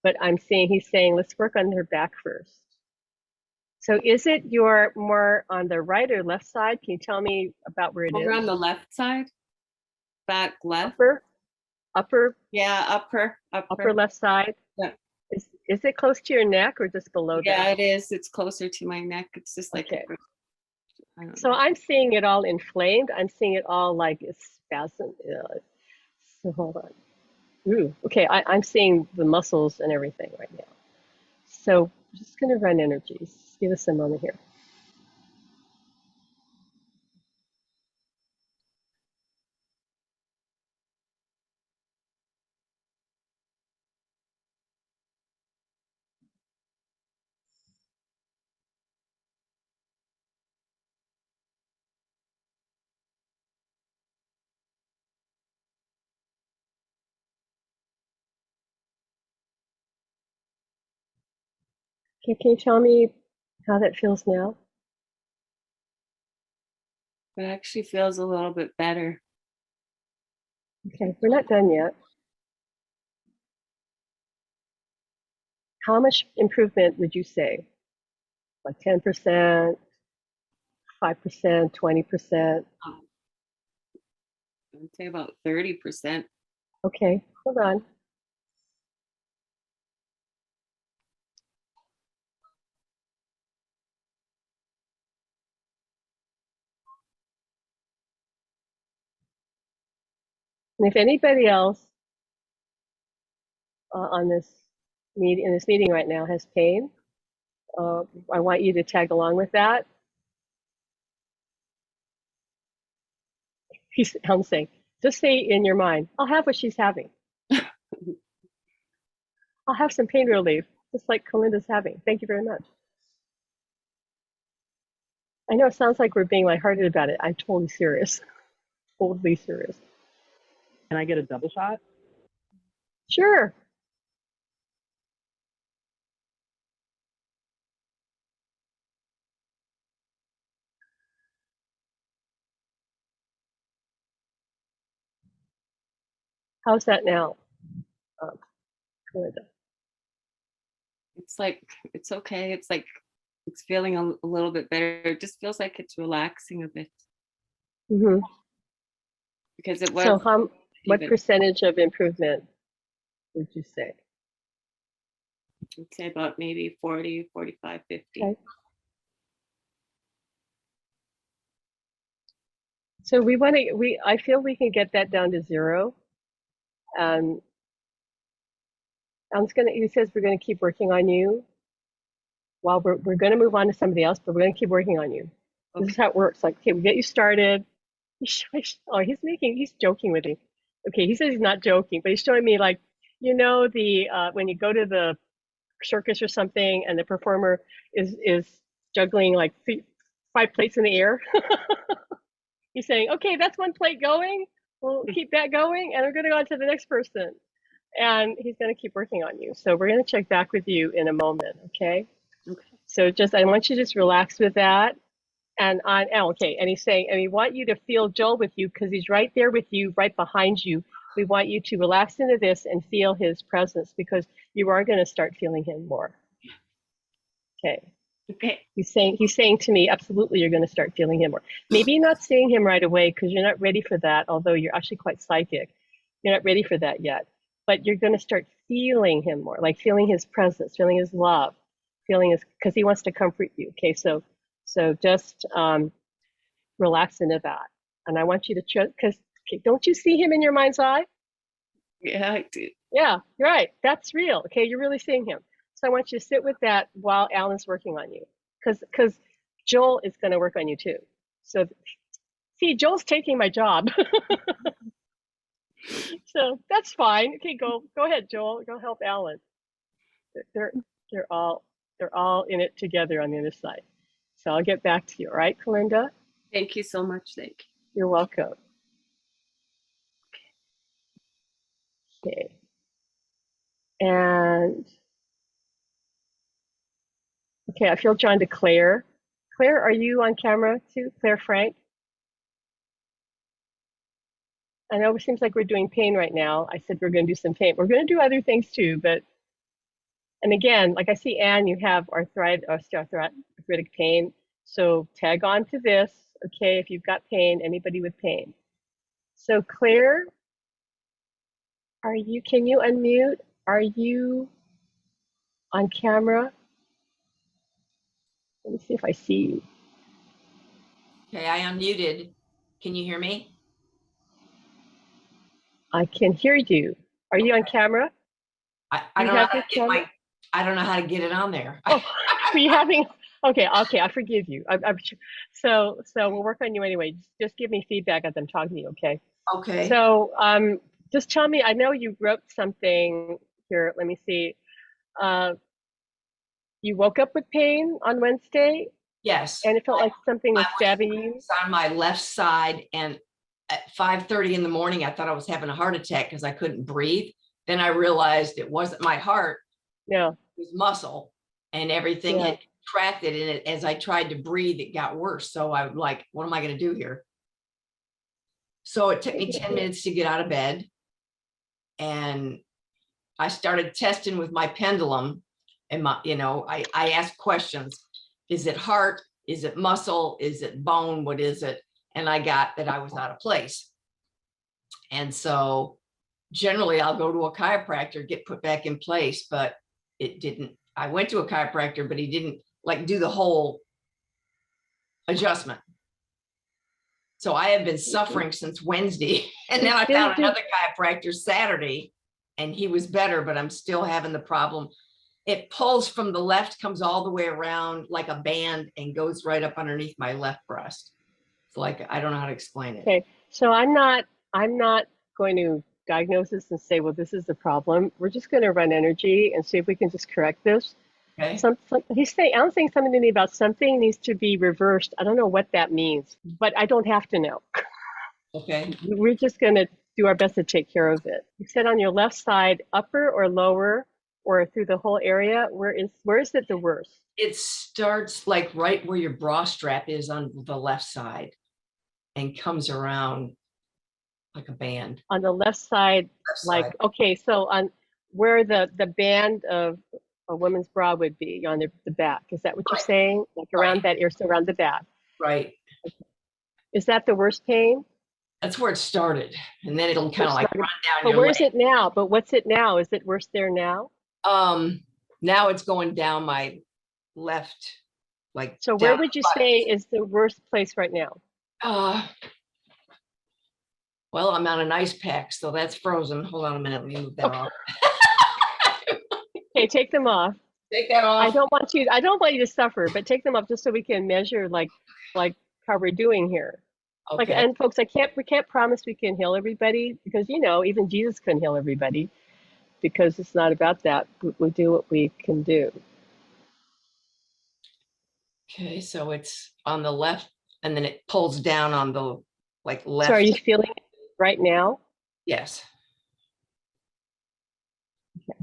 but he's saying, let's work on her back first. So is it your more on the right or left side? Can you tell me about where it Over is? on the left side, back left. Upper Yeah, upper left side? Yeah. Is it close to your neck or just below Yeah, that? it is. It's closer to my neck. It's just like, Okay. I don't So know. I'm seeing it all inflamed. I'm seeing it all like it's spasm. So hold on. Ooh, okay, I'm seeing the muscles and everything right now. So I'm just gonna run energies. Just give us a moment here. Okay, can you tell me how that feels now? It actually feels a little bit better. Okay, we're not done yet. How much improvement would you say? Like 10%, 5%, 20%? I'd say about 30%. Okay, hold on. And if anybody else on this in this meeting right now has pain, I want you to tag along with that. I'm saying, just say in your mind, I'll have what she's having. I'll have some pain relief, just like Kalinda's having. Thank you very much. I know it sounds like we're being lighthearted about it. I'm totally serious. Totally serious. Can I get a double shot? Sure. How's that now, Kalinda? It's like, it's okay. It's like, it's feeling a little bit better. It just feels like it's relaxing a bit Mm-hmm. because it was. So what even, percentage of improvement would you say? I'd say about maybe 40, 45, 50. Okay. So I feel we can get that down to 0. He says we're gonna keep working on you. Well, we're gonna move on to somebody else, but we're gonna keep working on you. This is how it works. Like, okay, we get you started. He's joking with me. Okay, he says he's not joking, but he's showing me like, when you go to the circus or something and the performer is juggling like 5 plates in the air. He's saying, okay, that's 1 plate going. We'll keep that going, and we're going to go on to the next person. And he's going to keep working on you. So we're going to check back with you in a moment, okay? Okay. So I want you to just relax with that. And he's saying, and we want you to feel Joel with you because he's right there with you, right behind you. We want you to relax into this and feel his presence because you are going to start feeling him more. Okay. Okay. He's saying to me, absolutely, you're going to start feeling him more. Maybe you're not seeing him right away because you're not ready for that, although you're actually quite psychic. You're not ready for that yet. But you're going to start feeling him more, like feeling his presence, feeling his love, because he wants to comfort you. Okay, so just relax into that. And I want you to because don't you see him in your mind's eye? Yeah, I do. Yeah, you're right. That's real. Okay, you're really seeing him. So I want you to sit with that while Alan's working on you, because Joel is going to work on you too. So see, Joel's taking my job. So that's fine. Okay, go ahead, Joel. Go help Alan. They're they're all in it together on the other side. So I'll get back to you. All right, Kalinda? Thank you so much. Thank you. You're welcome. Okay. And okay, I feel drawn to Claire. Claire, are you on camera too? Claire Frank? I know it seems like we're doing pain right now. I said we're going to do some pain. We're going to do other things too, but, and again, like I see, Anne, you have arthritic pain. So tag on to this, okay, if you've got pain, anybody with pain. So Claire, can you unmute? Are you on camera? Let me see if I see you. Okay, I unmuted. Can you hear me? I can hear you. Are you on camera? I You don't know have how your to get camera? I don't know how to get it on there. Oh, were you having? Okay, I forgive you. So we'll work on you anyway. Just give me feedback as I'm talking to you, okay? Okay. So just tell me. I know you wrote something here. Let me see. You woke up with pain on Wednesday, Yes. and it felt like something was I stabbing you. was on my left side, and at 5:30 in the morning, I thought I was having a heart attack because I couldn't breathe. Then I realized it wasn't my heart, Yeah, it was muscle, and everything Yeah. had contracted. And as I tried to breathe, it got worse. So I'm like, what am I going to do here? So it took me 10 minutes to get out of bed. And I started testing with my pendulum, and I asked questions. Is it heart? Is it muscle? Is it bone? What is it? And I got that I was out of place. And so generally I'll go to a chiropractor, get put back in place, but it didn't. I went to a chiropractor, but he didn't like do the whole adjustment. So I have been suffering since Wednesday. And then I found another chiropractor Saturday, and he was better, but I'm still having the problem. It pulls from the left, comes all the way around like a band, and goes right up underneath my left breast. It's like, I don't know how to explain it. Okay, so I'm not going to diagnose this and say, well, this is the problem. We're just going to run energy and see if we can just correct this. Okay. Alan's saying something to me about something needs to be reversed. I don't know what that means, but I don't have to know. Okay. We're just going to do our best to take care of it. You said on your left side, upper or lower, or through the whole area. Where is it the worst? It starts like right where your bra strap is on the left side and comes around like a band. On the left side, Left side. okay, so on where the band of a woman's bra would be on the back. Is that what you're saying? Like around that area, so around the back. Right. Is that the worst pain? That's where it started. And then it'll kind of like run down But your where's leg. it now? But what's it now? Is it worse there now? Now it's going down my left, like. So where would you say is the worst place right now? Well, I'm on an ice pack, so that's frozen. Hold on a minute, let me move that off. Okay, take them off. Take that off. I don't want you to suffer, but take them off just so we can measure like how we're doing here. Okay. And folks, we can't promise we can heal everybody, because even Jesus couldn't heal everybody, because it's not about that. We do what we can do. Okay, so it's on the left, and then it pulls down on the left. So are you feeling it right now? Yes. Okay.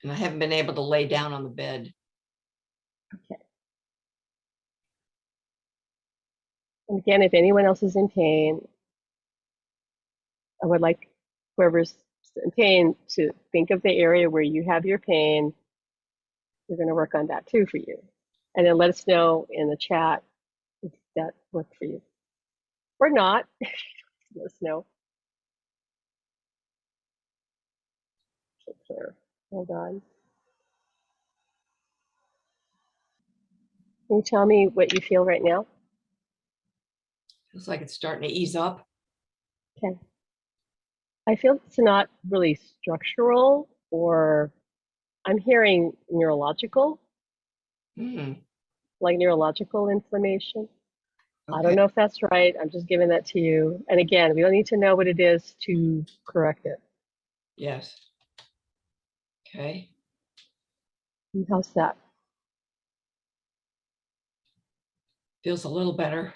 And I haven't been able to lay down on the bed. Okay. And again, if anyone else is in pain, I would like whoever's in pain to think of the area where you have your pain. We're going to work on that too for you. And then let us know in the chat if that worked for you. Or not. Let us know. Okay, Claire, hold on. Can you tell me what you feel right now? Feels like it's starting to ease up. Okay. I feel it's not really structural, or I'm hearing neurological, like neurological inflammation. Okay. I don't know if that's right. I'm just giving that to you. And again, we don't need to know what it is to correct it. Yes. Okay. And how's that? Feels a little better.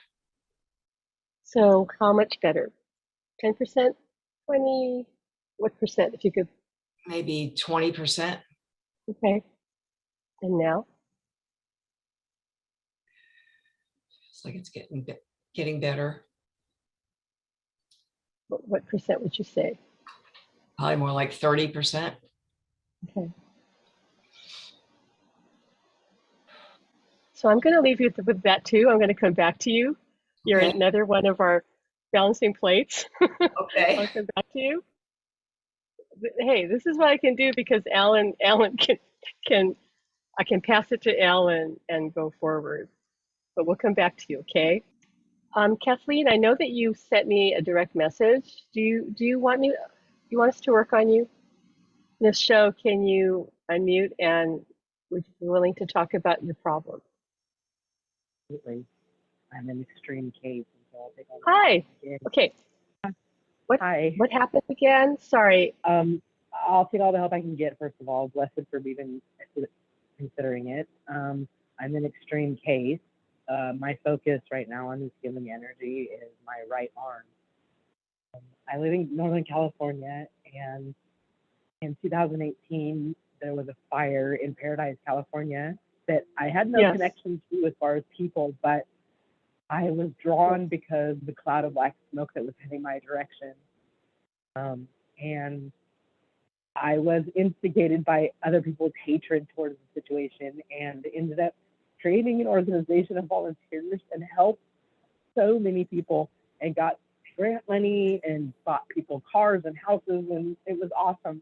So how much better? 10%? 20? What percent, if you could? Maybe 20%. Okay. And now? It's like it's getting better. What percent would you say? Probably more like 30%. Okay. So I'm going to leave you with that too. I'm going to come back to you. You're Okay. another one of our balancing plates. Okay. I'll come back to you. Hey, this is what I can do because Alan can I can pass it to Alan and go forward. But we'll come back to you, okay? Kathleen, I know that you sent me a direct message. Do you want us to work on you? This show, can you unmute and would you be willing to talk about your problem? Absolutely. I'm in extreme case. So I'll take all the Hi. help. Okay. Hi. What happened again? Sorry. I'll take all the help I can get, first of all. Blessed for even considering it. I'm in extreme case. My focus right now on this healing energy is my right arm. I live in Northern California, and in 2018, there was a fire in Paradise, California, that I had no Yes. connection to as far as people, but I was drawn because the cloud of black smoke that was heading my direction. And I was instigated by other people's hatred towards the situation and ended up creating an organization of volunteers and helped so many people and got grant money and bought people cars and houses, and it was awesome.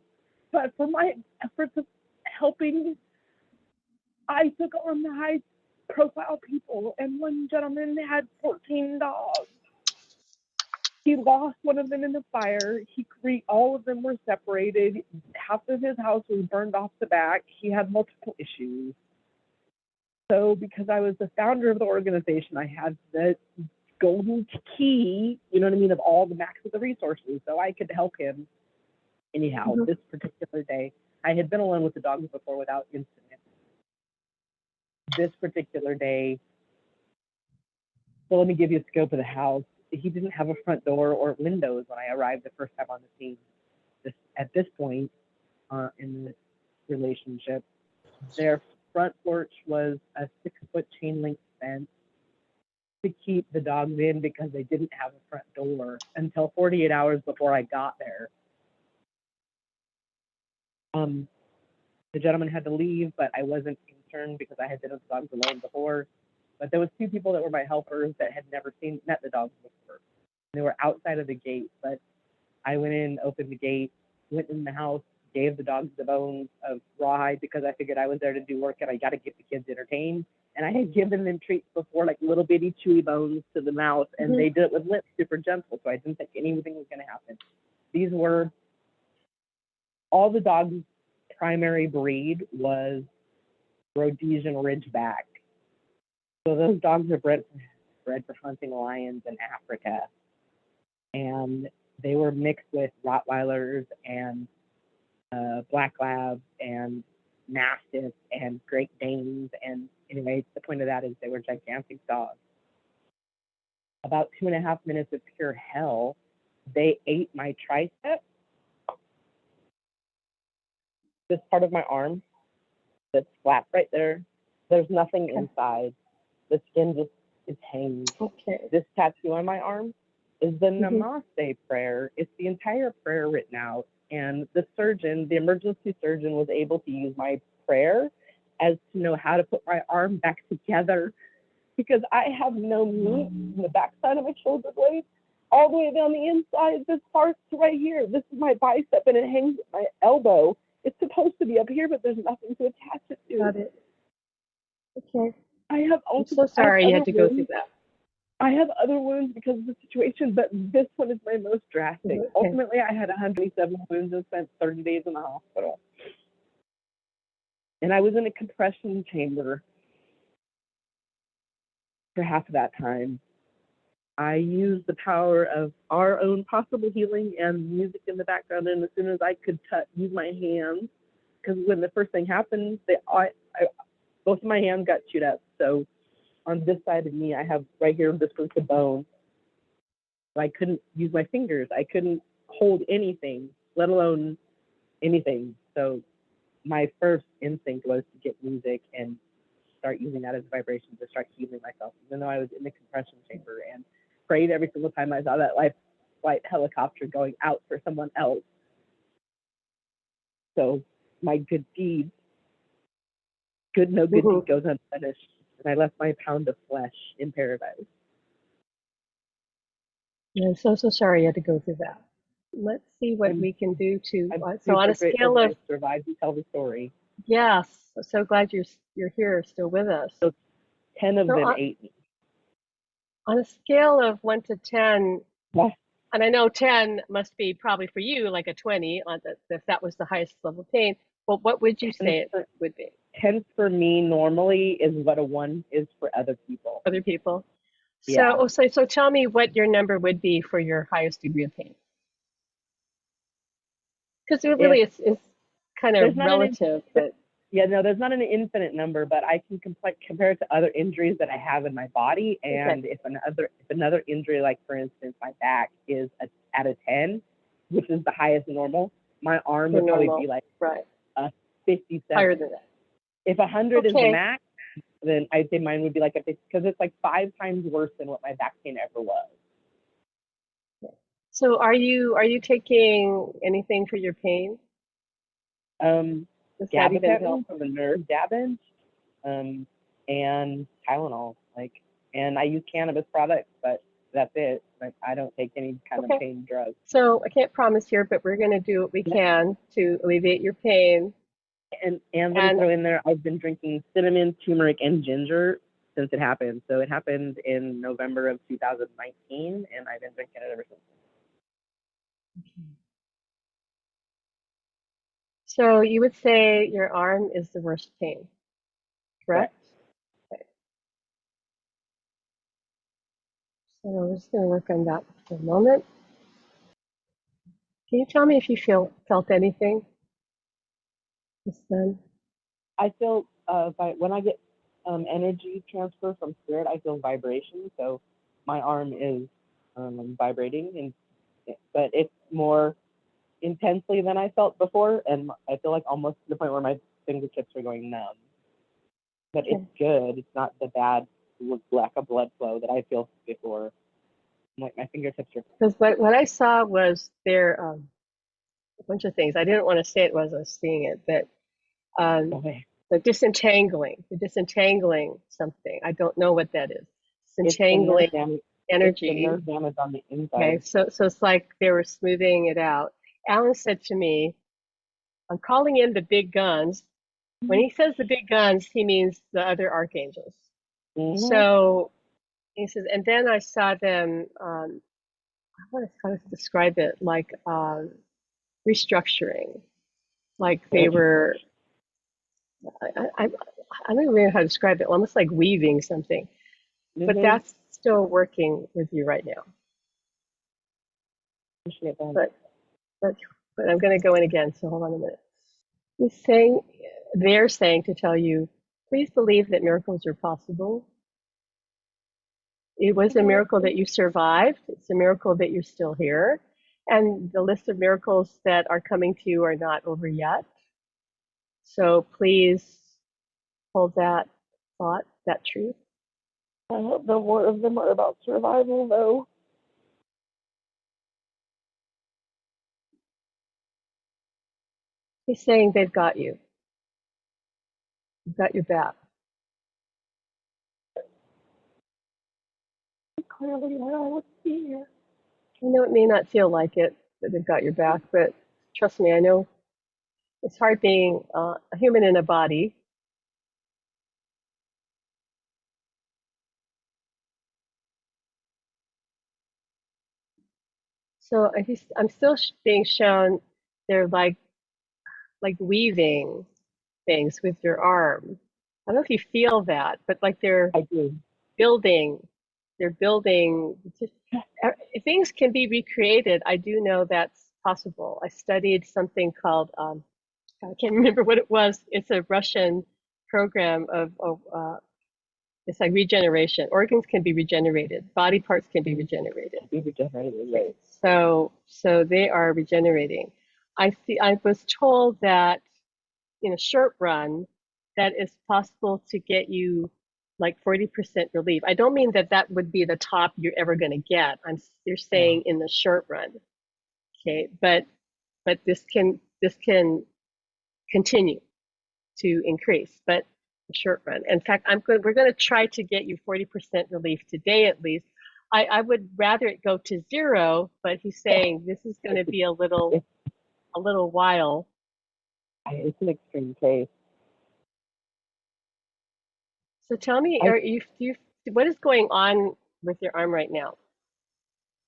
But for my efforts of helping, I took on the high profile people, and one gentleman had 14 dogs. He lost one of them in the fire. All of them were separated. Half of his house was burned off the back. He had multiple issues. So because I was the founder of the organization, I had the golden key, you know what I mean, of all the max of the resources, so I could help him. Anyhow, this particular day, I had been alone with the dogs before without incident. This particular day, so let me give you a scope of the house. He didn't have a front door or windows when I arrived the first time on the scene. At this point in the relationship, their front porch was a 6-foot chain link fence to keep the dogs in because they didn't have a front door until 48 hours before I got there. The gentleman had to leave, but I wasn't concerned because I had been with the dogs alone before. But there was 2 people that were my helpers that had never met the dogs before. They were outside of the gate, but I went in, opened the gate, went in the house, gave the dogs the bones of rawhide because I figured I was there to do work and I got to get the kids entertained. And I had given them treats before, like little bitty chewy bones to the mouth, and they did it with lips super gentle, so I didn't think anything was going to happen. These were all the dogs' primary breed was Rhodesian Ridgeback. So those dogs are bred for hunting lions in Africa. And they were mixed with Rottweilers and Black Labs and Mastiffs and Great Danes. And anyway, the point of that is they were gigantic dogs. About 2.5 minutes of pure hell, they ate my tricep, this part of my arm that's flat right there. There's nothing inside. The skin just is hanging. Okay. This tattoo on my arm is the Namaste prayer. It's the entire prayer written out. And the surgeon, the emergency surgeon, was able to use my prayer as to know how to put my arm back together because I have no meat in the backside of my shoulder blade all the way down the inside. This part's right here. This is my bicep and it hangs at my elbow. It's supposed to be up here, but there's nothing to attach it to. Got it. Okay. I have also, I'm so sorry you had to go through that. I have other wounds because of the situation, but this one is my most drastic. Okay. Ultimately, I had 127 wounds and spent 30 days in the hospital. And I was in a compression chamber for half of that time. I used the power of our own possible healing and music in the background, and as soon as I could use my hands, because when the first thing happened, both of my hands got chewed up. So on this side of me, I have right here, this was the bone. So I couldn't use my fingers. I couldn't hold anything, let alone anything. So my first instinct was to get music and start using that as a vibration to start healing myself, even though I was in the compression chamber and prayed every single time I saw that life flight helicopter going out for someone else. So my good deed, no good deed goes unpunished. And I left my pound of flesh in paradise. I'm so sorry you had to go through that. Let's see what we can do to. I'm So on a super scale grateful of, that I survived to tell the story. yes, so glad you're here, still with us. So 10 of So them ate me. On a scale of 1 to 10, Yeah. and I know 10 must be probably for you like a 20 on if that was the highest level of pain. Well, what would you say it would be? 10 for me normally is what a 1 is for other people. Other people? Yeah. So tell me what your number would be for your highest degree of pain. Because it really is kind of relative, but yeah, no, there's not an infinite number, but I can compare it to other injuries that I have in my body. And if another injury, like for instance, my back is at a 10, which is the highest normal, my arm would probably be like a 57. Higher than that. If 100 is the max, then I'd say mine would be like a 50, because it's like 5 times worse than what my back pain ever was. So are you taking anything for your pain? Gabapentin for the nerve damage, and Tylenol, and I use cannabis products, but that's it. Like, I don't take any kind of pain drugs. So I can't promise here, but we're going to do what we can to alleviate your pain. And let me throw in there, I've been drinking cinnamon, turmeric, and ginger since it happened. So it happened in November of 2019, and I've been drinking it ever since. So you would say your arm is the worst pain, correct? Okay. So we're just going to work on that for a moment. Can you tell me if you felt anything just then? I feel when I get energy transfer from spirit, I feel vibration. So my arm is vibrating, but it's more intensely than I felt before, and I feel like almost to the point where my fingertips are going numb. But it's good. It's not the bad lack of blood flow that I feel before. Like my fingertips are. Because what I saw was there a bunch of things. I didn't want to say it was I was seeing it, but the disentangling something. I don't know what that is. Disentangling energy. It's the nerve damage on the inside. Okay, so it's like they were smoothing it out. Alan said to me, I'm calling in the big guns. When he says the big guns, he means the other archangels. So he says, and then I saw them, I want to kind of describe it like restructuring. Like they were, I don't even know how to describe it, almost like weaving something. But that's still working with you right now. But I'm going to go in again, so hold on a minute. They're saying to tell you, please believe that miracles are possible. It was a miracle that you survived. It's a miracle that you're still here. And the list of miracles that are coming to you are not over yet. So please hold that thought, that truth. I hope no more of them are about survival, though. He's saying they've got you. They've got your back. Clearly, I was here. I know it may not feel like it, that they've got your back, but trust me, I know it's hard being a human in a body. So I'm still being shown they're like weaving things with your arm. I don't know if you feel that, but like they're building. They're building. Things can be recreated. I do know that's possible. I studied something called, I can't remember what it was. It's a Russian program of it's like regeneration. Organs can be regenerated. Body parts can be regenerated. Right. So they are regenerating. I was told that in a short run, that it's possible to get you like 40% relief. I don't mean that that would be the top you're ever going to get. You're saying in the short run, okay? But this can continue to increase, but the short run. In fact, we're going to try to get you 40% relief today at least. I would rather it go to 0, but he's saying this is going to be a little while. It's an extreme case. So tell me, what is going on with your arm right now?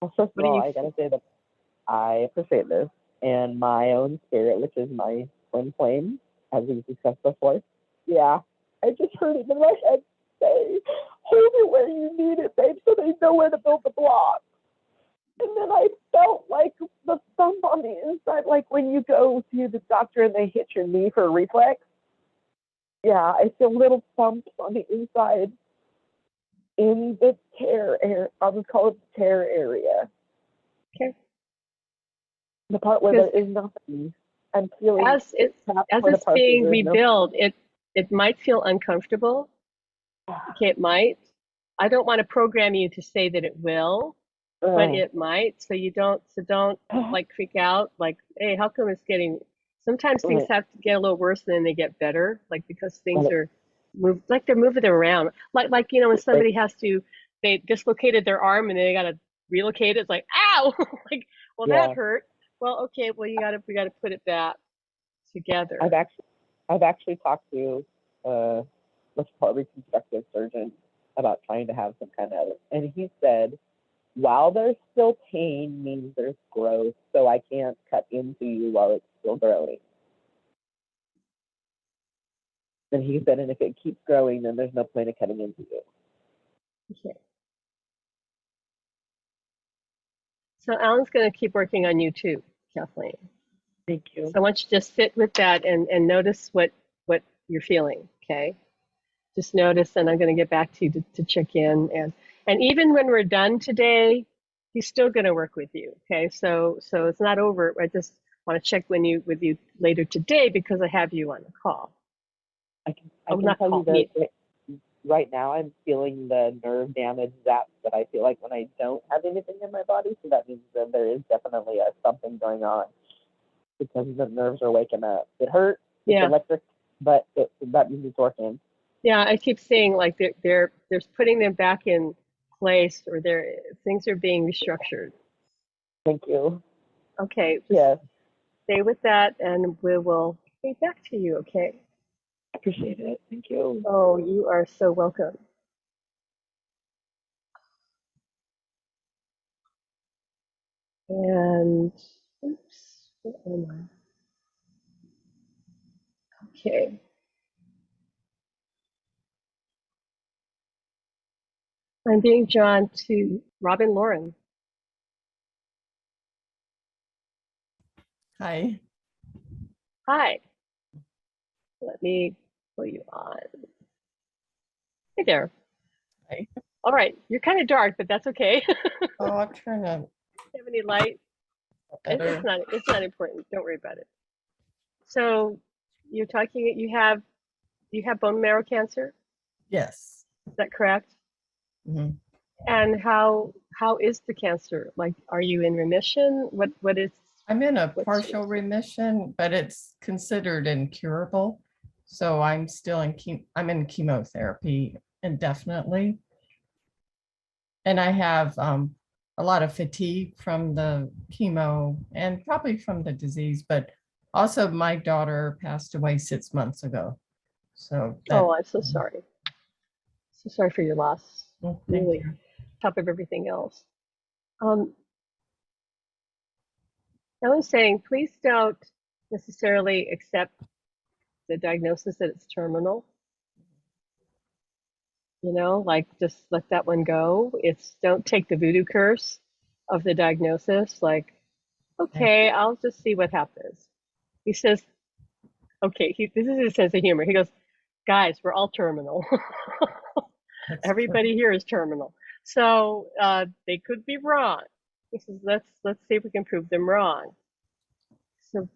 Well, first of all, I gotta say that I appreciate this, and my own spirit, which is my twin flame, as we've discussed before. Yeah, I just heard it in my head say, "Hold it where you need it, babe, so they know where to build the block." And then I felt like the thump on the inside, like when you go to the doctor and they hit your knee for a reflex. Yeah, I feel little thumps on the inside in the tear area. I would call it the tear area. Okay. The part where there is nothing. I'm feeling as it's being rebuilt, it might feel uncomfortable. Okay, it might. I don't want to program you to say that it will, but it might. So don't like freak out. Like, hey, how come it's getting? Sometimes things have to get a little worse and then they get better, like because things are moved, like they're moving them around. Like when somebody they dislocated their arm and they got to relocate it. It's like, ow, like, well, that hurt. Well, okay, well, we got to put it back together. I've actually talked to what's called a reconstructive surgeon about trying to have some kind of, and he said, while there's still pain means there's growth, so I can't cut into you while it's still growing. And he said, and if it keeps growing, then there's no point in cutting into you. Okay. So Alan's going to keep working on you too, Kathleen. Thank you. So I want you to just sit with that and notice what you're feeling, okay? Just notice, and I'm going to get back to you to check in. And even when we're done today, he's still going to work with you, okay? So it's not over. I just want to check with you later today because I have you on the call. I can tell you that right now I'm feeling the nerve damage zaps that I feel like when I don't have anything in my body. So that means that there is definitely something going on because the nerves are waking up. It hurts. It's electric, but that means it's working. Yeah, I keep saying like they're putting them back in place, or things are being restructured. Thank you. Okay. Yes. Stay with that, and we will get back to you. Okay. Appreciate it. Thank you. Oh, you are so welcome. And oops, where am I? Okay. I'm being drawn to Robin Lauren. Hi. Hi. Let me pull you on. Hey there. Hi. All right. You're kind of dark, but that's okay. Oh, I'm trying to. Have any light? It's not important. Don't worry about it. So you're talking. You have bone marrow cancer. Yes. Is that correct? Mm-hmm. And how is the cancer? Like, are you in remission? What is? I'm in a partial remission, but it's considered incurable. So I'm still I'm in chemotherapy indefinitely. And I have a lot of fatigue from the chemo and probably from the disease, but also my daughter passed away 6 months ago. So I'm so sorry. So sorry for your loss. Well, really, top of everything else. I was saying, please don't necessarily accept the diagnosis that it's terminal. You know, like just let that one go. Don't take the voodoo curse of the diagnosis. Like, okay, I'll just see what happens. He says, okay, this is his sense of humor. He goes, guys, we're all terminal. Everybody here is terminal. So they could be wrong. He says, let's see if we can prove them wrong. So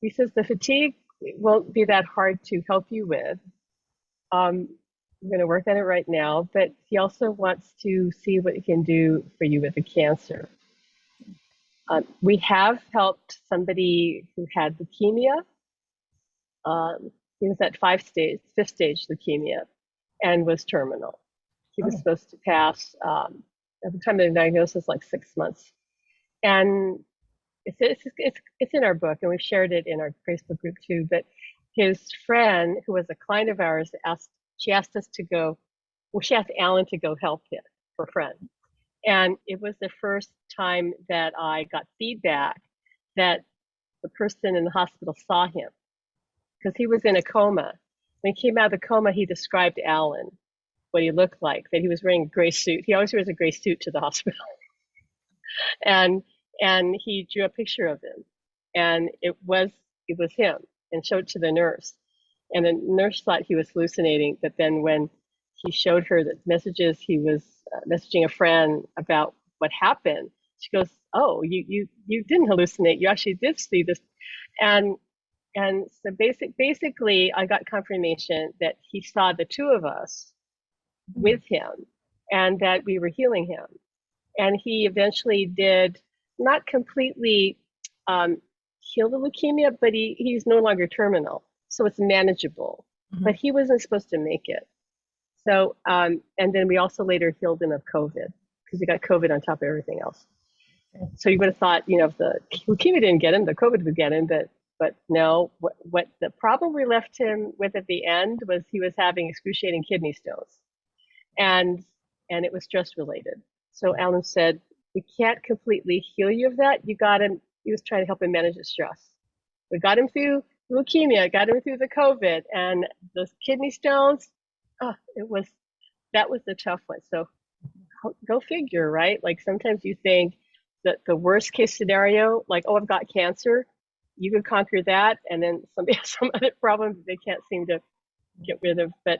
he says the fatigue won't be that hard to help you with. We're going to work on it right now, but he also wants to see what he can do for you with the cancer. We have helped somebody who had leukemia. He was at fifth stage leukemia, and was terminal. He was supposed to pass at the time of the diagnosis, like 6 months. And it's in our book, and we've shared it in our Facebook group too. But his friend, who was a client of ours, asked us to go. Well, she asked Alan to go help him, her friend. And it was the first time that I got feedback that the person in the hospital saw him, because he was in a coma. When he came out of the coma, he described Alan, what he looked like, that he was wearing a gray suit. He always wears a gray suit to the hospital. and he drew a picture of him, and it was him, and showed it to the nurse. And the nurse thought he was hallucinating, but then when he showed her the messages, he was messaging a friend about what happened. She goes, "Oh, you didn't hallucinate. You actually did see this." And so basically, I got confirmation that he saw the two of us with him, and that we were healing him. And he eventually did not completely heal the leukemia, but he's no longer terminal, so it's manageable. But he wasn't supposed to make it. So, and then we also later healed him of COVID, because he got COVID on top of everything else. So you would have thought, if the leukemia didn't get him, the COVID would get him, but no. What the problem we left him with at the end was he was having excruciating kidney stones, and it was stress related. So Alan said, "We can't completely heal you of that. You got him." He was trying to help him manage the stress. We got him through leukemia, got him through the COVID, and the kidney stones. That was the tough one. So go figure, right? Like sometimes you think that the worst case scenario, like, oh, I've got cancer, you could conquer that, and then somebody has some other problem that they can't seem to get rid of. But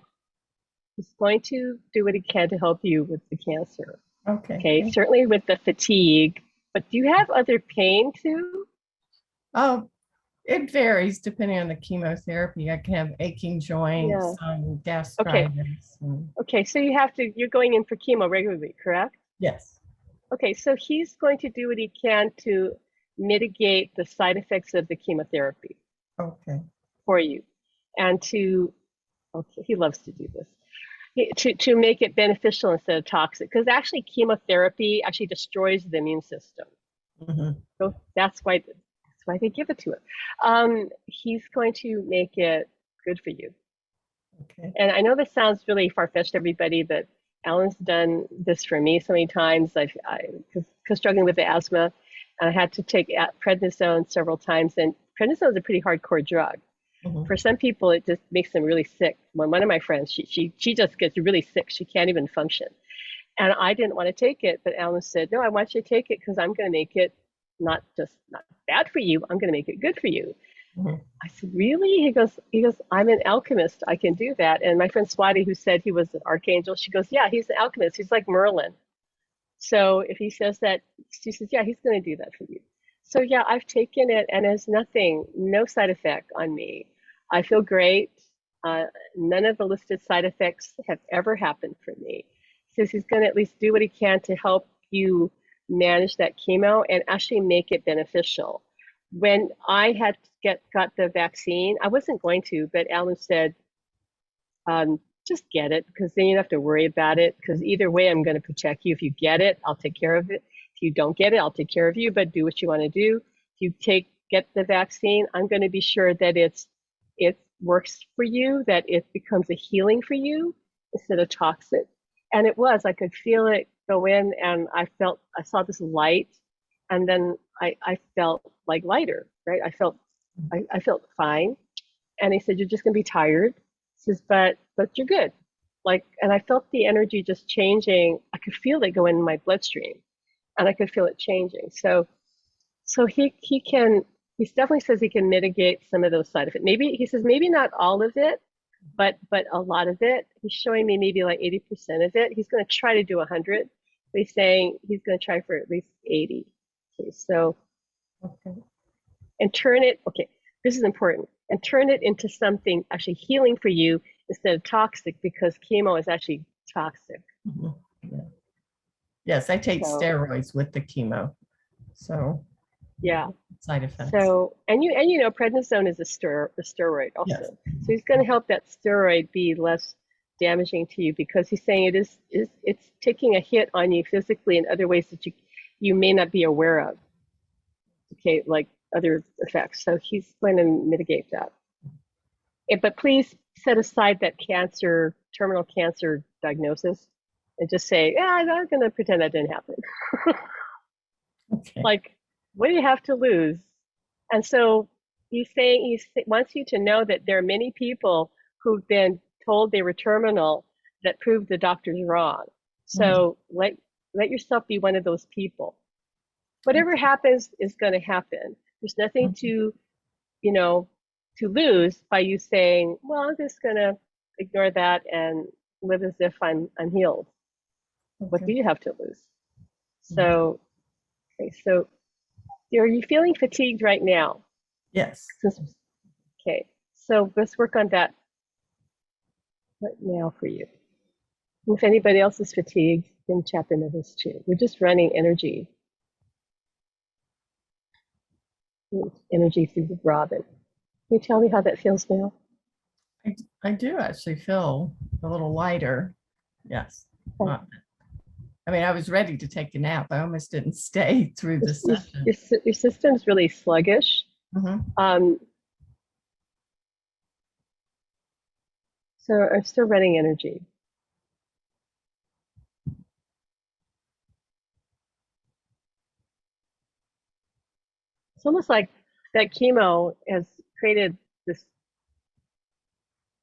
he's going to do what he can to help you with the cancer. Okay. Certainly with the fatigue, but do you have other pain too? Oh, it varies depending on the chemotherapy. I can have aching joints, gastritis. Okay, so you're going in for chemo regularly, correct? Yes. Okay, so he's going to do what he can to mitigate the side effects of the chemotherapy. Okay. For you, and he loves to do this. To make it beneficial instead of toxic, because actually chemotherapy actually destroys the immune system. So that's why they give it to him. He's going to make it good for you. Okay. And I know this sounds really far-fetched, everybody, but Alan's done this for me so many times. Because struggling with the asthma, and I had to take prednisone several times, and prednisone is a pretty hardcore drug. For some people, it just makes them really sick. One of my friends, she just gets really sick. She can't even function. And I didn't want to take it, but Alan said, "No, I want you to take it because I'm going to make it not bad for you. I'm going to make it good for you." I said, "Really?" He goes, "I'm an alchemist. I can do that." And my friend Swati, who said he was an archangel, she goes, "Yeah, he's an alchemist. He's like Merlin. So if he says that," she says, "Yeah, he's going to do that for you." So yeah, I've taken it, and there's no side effect on me. I feel great. None of the listed side effects have ever happened for me. He says he's going to at least do what he can to help you manage that chemo and actually make it beneficial. When I had got the vaccine, I wasn't going to, but Alan said, just get it, because then you don't have to worry about it, because either way, I'm going to protect you. If you get it, I'll take care of it. If you don't get it, I'll take care of you, but do what you want to do. If you get the vaccine, I'm going to be sure that it works for you, that it becomes a healing for you instead of toxic. And it was, I could feel it go in, and I saw this light, and then I felt like lighter, right? I felt fine. And he said, "You're just going to be tired." He says, but you're good. And I felt the energy just changing. I could feel it go in my bloodstream, and I could feel it changing. So he definitely says he can mitigate some of those side effects. He says maybe not all of it, but a lot of it. He's showing me maybe like 80% of it. He's going to try to do 100, but he's saying he's going to try for at least 80. Okay, so, and turn it, this is important, and turn it into something actually healing for you instead of toxic, because chemo is actually toxic. Mhm. Yeah. Yes, I take So- steroids with the chemo. So Yeah. side effects. So, and you know, prednisone is a steroid also. Yes. So he's going to help that steroid be less damaging to you, because he's saying it's taking a hit on you physically in other ways that you may not be aware of. Okay, like other effects. So he's going to mitigate that. But please set aside that terminal cancer diagnosis, and just say, yeah, I'm going to pretend that didn't happen. Okay. Like, what do you have to lose? And so he's saying he wants you to know that there are many people who've been told they were terminal that proved the doctors wrong. So let yourself be one of those people. Whatever happens is going to happen. There's nothing to, you know, to lose by you saying, well, I'm just going to ignore that and live as if I'm healed. What do you have to lose? So, okay, so are you feeling fatigued right now? Yes. Okay, so let's work on that right now for you. If anybody else is fatigued, you can tap into this too. We're just running energy through the Robin. Can you tell me how that feels now? I do actually feel a little lighter. Yes. Okay. I mean, I was ready to take a nap. I almost didn't stay through the session. Your system's really sluggish. Mhm. So I'm still running energy. It's almost like that chemo has created this,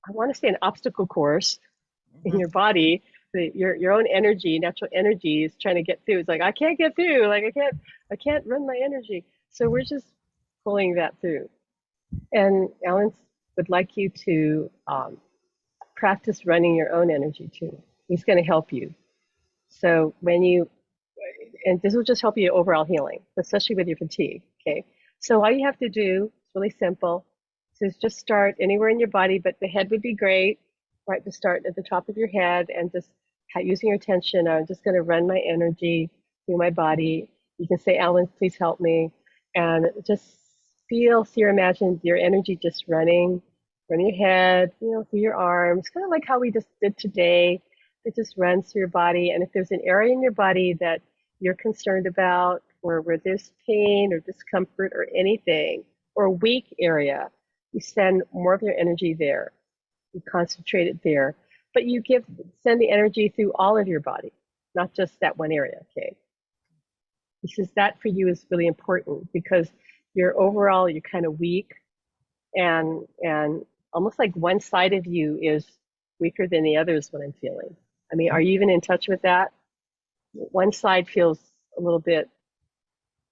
I want to say, an obstacle course in your body. Your own energy, natural energy, is trying to get through. It's like, I can't get through. Like I can't run my energy. So we're just pulling that through. And Alan would like you to practice running your own energy too. He's going to help you. So and this will just help you overall healing, especially with your fatigue. Okay. So all you have to do is really simple. So just start anywhere in your body, but the head would be great, right? To start at the top of your head and just using your attention. I'm just going to run my energy through my body. You can say, Alan, please help me. And just see or imagine your energy just running from your head, through your arms, kind of like how we just did today. It just runs through your body. And if there's an area in your body that you're concerned about, or where there's pain or discomfort or anything, or a weak area, you send more of your energy there. You concentrate it there. But you send the energy through all of your body, not just that one area, okay? Because that for you is really important, because you're kind of weak, and almost like one side of you is weaker than the others, what I'm feeling. I mean, are you even in touch with that? One side feels a little bit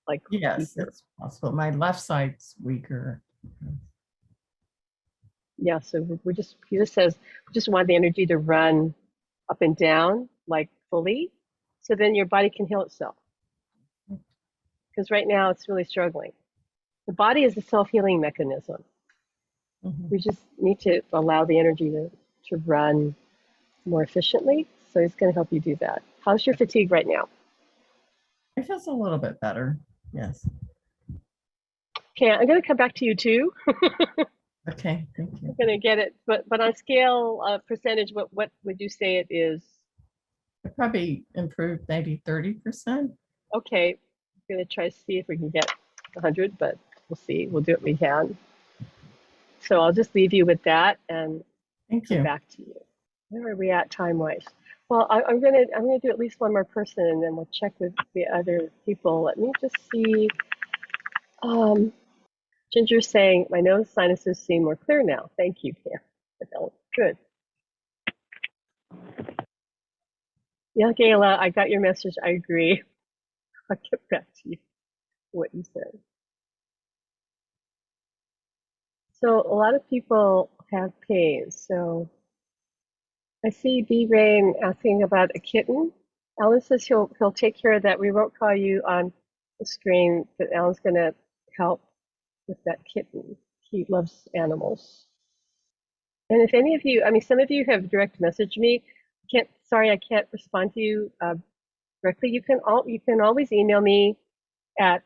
like Yes, weaker. it's possible. My left side's weaker. Yeah, so he just says, we just want the energy to run up and down, like fully, so then your body can heal itself. Because right now it's really struggling. The body is a self-healing mechanism. We just need to allow the energy to run more efficiently. So he's going to help you do that. How's your fatigue right now? It feels a little bit better. Yes. Okay, I'm going to come back to you too. Okay, thank you. I'm going to get it, but on scale percentage, what would you say it is? It probably improved maybe 30%. Okay, I'm going to try to see if we can get 100, but we'll see. We'll do what we can. So I'll just leave you with that and Thank come you. back to you. Where are we at time-wise? Well, I'm gonna do at least one more person, and then we'll check with the other people. Let me just see. Ginger's saying my nose sinuses seem more clear now. Thank you, Pam. Good. Yeah, Gayla, I got your message. I agree. I'll get back to you. What you said. So a lot of people have pain. So I see B Rain asking about a kitten. Alan says he'll take care of that. We won't call you on the screen, but Alan's going to help with that kitten. He loves animals. And if any of you, I mean, some of you have direct messaged me. Sorry, I can't respond to you directly. You can always email me at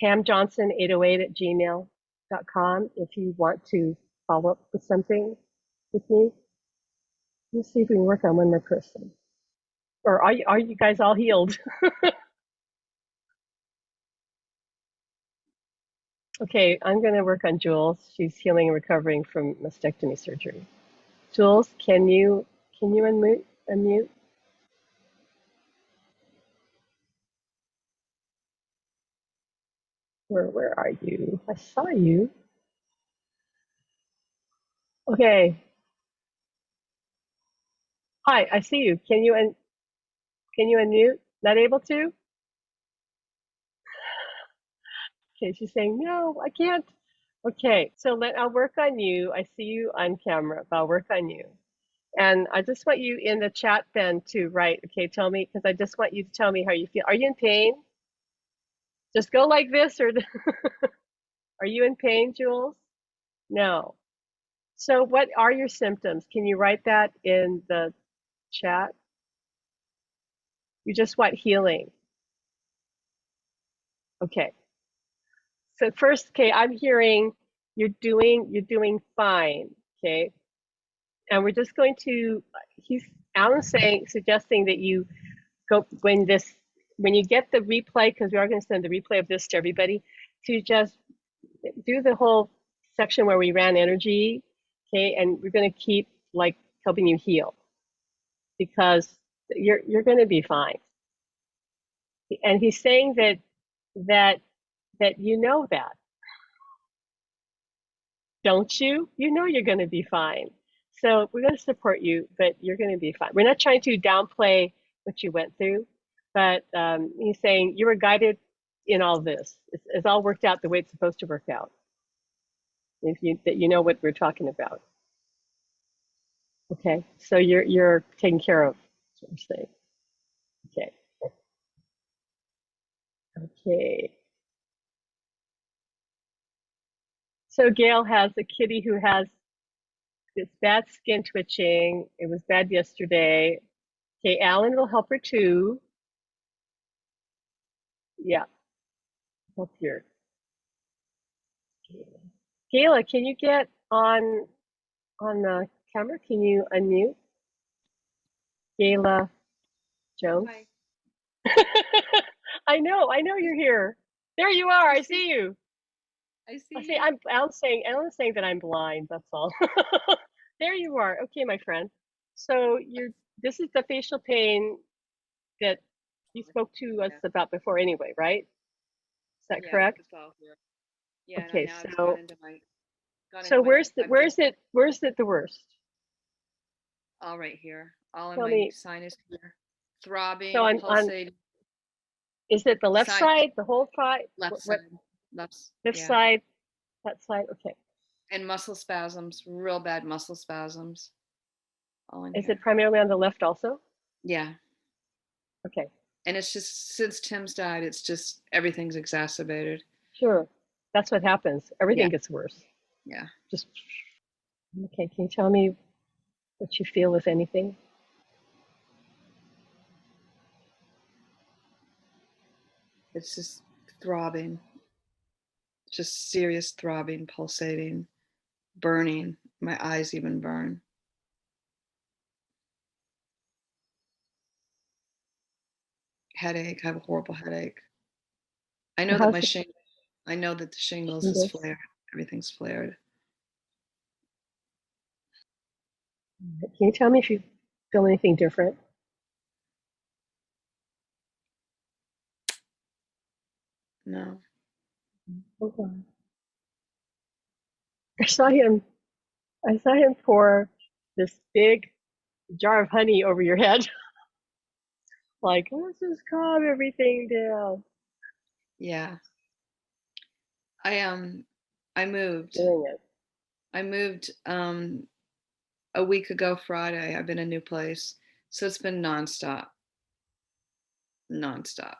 pamjohnson808@gmail.com if you want to follow up with something with me. Let's see if we can work on one more person. Or are you guys all healed? Okay, I'm going to work on Jules. She's healing and recovering from mastectomy surgery. Jules, can you unmute? Where are you? I saw you. Okay. Hi, I see you. Can you unmute? Not able to? Okay, she's saying no, I can't. Okay, so I'll work on you. I see you on camera, but I'll work on you. And I just want you in the chat then to write, okay, tell me, because I just want you to tell me how you feel. Are you in pain? Just go like this, or are you in pain, Jules? No. So what are your symptoms? Can you write that in the chat? You just want healing. Okay. So first, okay, I'm hearing you're doing fine, okay? And we're just going to, Alan's suggesting that you go, when you get the replay, because we are going to send the replay of this to everybody, to just do the whole section where we ran energy, okay? And we're going to keep like helping you heal, because you're going to be fine. And he's saying that you know that, don't you? You know you're going to be fine. So we're going to support you, but you're going to be fine. We're not trying to downplay what you went through, but he's saying you were guided in all this. It's all worked out the way it's supposed to work out. That you know what we're talking about. Okay, so you're taken care of. That's what we're saying. Okay. Okay. So Gail has a kitty who has this bad skin twitching. It was bad yesterday. Okay, Alan will help her too. Yeah, help here. Gayla, can you get on the camera? Can you unmute? Gayla Jones. Hi. I know you're here. There you are. I see you. I I see. see. Alan's saying that I'm blind. That's all. There you are. Okay, my friend. So this is the facial pain that you spoke to us about before, anyway, right? Is that correct? Yeah. Okay, Now it's so gone into my. where's it the worst? All right here. All in Tell my me. sinus here. So Throbbing, pulsating. Is it the left Sinus, side, the whole side? left What side. Left. left Yeah. side, that side? Okay. And muscle spasms, real bad muscle spasms. All in Is here. it primarily on the left also? Yeah. Okay. And it's just since Tim's died, it's just everything's exacerbated. Sure. That's what happens. Everything gets worse. Yeah. Just okay. Can you tell me what you feel, if anything? It's just throbbing, just serious throbbing, pulsating, burning. My eyes even burn. Headache. I have a horrible headache. I know that I know that the shingles is flared. Everything's flared. Can you tell me if you feel anything different? No. Okay. I saw him pour this big jar of honey over your head. Like, let's just calm everything down. Yeah. I moved. Doing it. I moved a week ago Friday. I've been in a new place. So it's been nonstop. Nonstop.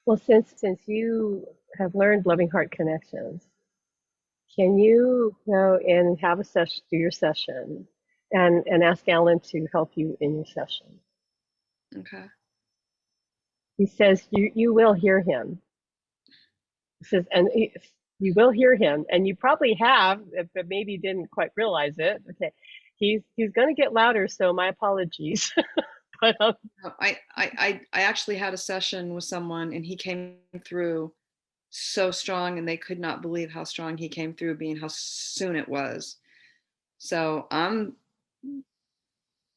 Well, since you have learned loving heart connections, can you go and have a session, do your session, and ask Alan to help you in your session? Okay. He says you will hear him. He says, you will hear him, and you probably have, but maybe didn't quite realize it. Okay, he's going to get louder, so my apologies. But No, I actually had a session with someone and he came through so strong and they could not believe how strong he came through, being how soon it was. So I'm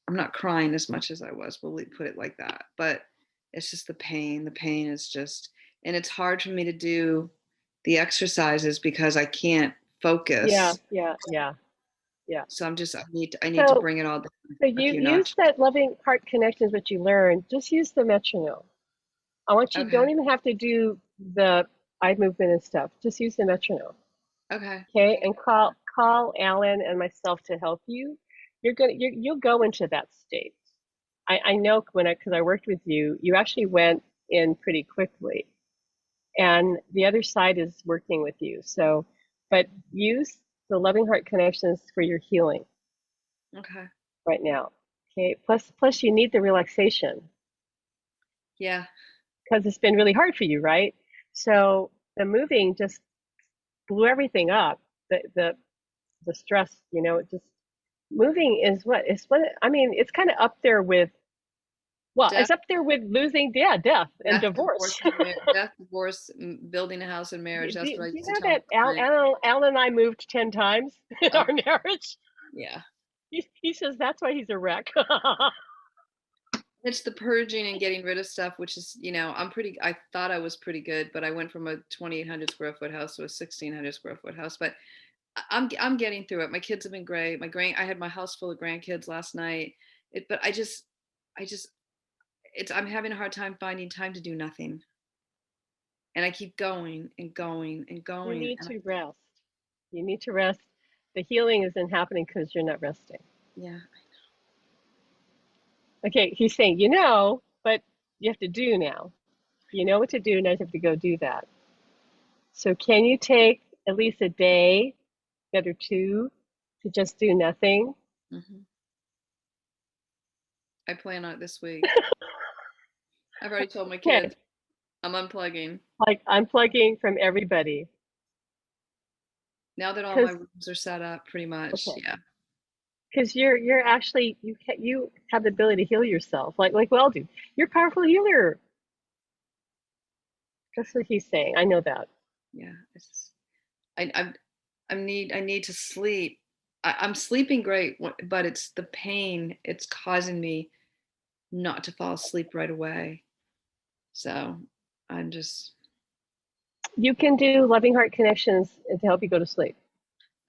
not crying as much as I was, we'll put it like that. But it's just the pain. The pain is just, and it's hard for me to do the exercises because I can't yeah, focus. yeah, yeah, yeah. So I need to So bring it all down so a you few use notches. that loving heart connections that you learned. Just use the metronome. I want you, don't Okay. even have to do the eye movement and stuff. Just use the metronome. Okay. Okay, and call Alan and myself to help you. You'll go into that state. I know because I worked with you, you actually went in pretty quickly, and the other side is working with you. So, but use the loving heart connections for your healing Okay. right now. Okay. Plus, you need the relaxation Yeah. because it's been really hard for you, right? So the moving just blew everything up. The stress, it just moving is I mean, it's kind of up there with, well, Death, it's up there with losing, yeah, death and divorce. death, divorce, building a house and marriage. Do That's what I you used to know tell my that client. Al and I moved 10 times in Oh, our marriage? yeah. He says that's why he's a wreck. It's the purging and getting rid of stuff, which is, I thought I was pretty good, but I went from a 2,800 square foot house to a 1,600 square foot house. But I'm getting through it. My kids have been great. I had my house full of grandkids last night. But I just, I'm having a hard time finding time to do nothing. And I keep going and going and You going. need And to rest. You need to rest. The healing isn't happening because you're not resting. yeah. Okay, he's saying, but you have to do now. You know what to do, now you have to go do that. So can you take at least a day, better two, to just do nothing? Hmm. I plan on it this week. I've already told my Okay, kids I'm unplugging. like unplugging from everybody. Now that all my Because rooms are set up, pretty much. okay, Yeah. because you're actually you have the ability to heal yourself, like we all do. You're a powerful healer. That's what he's saying. I know that. Yeah. It's just, I need to sleep. I'm sleeping great, but it's the pain. It's causing me not to fall asleep right away. So I'm just, You can do loving heart connections to help you go to sleep.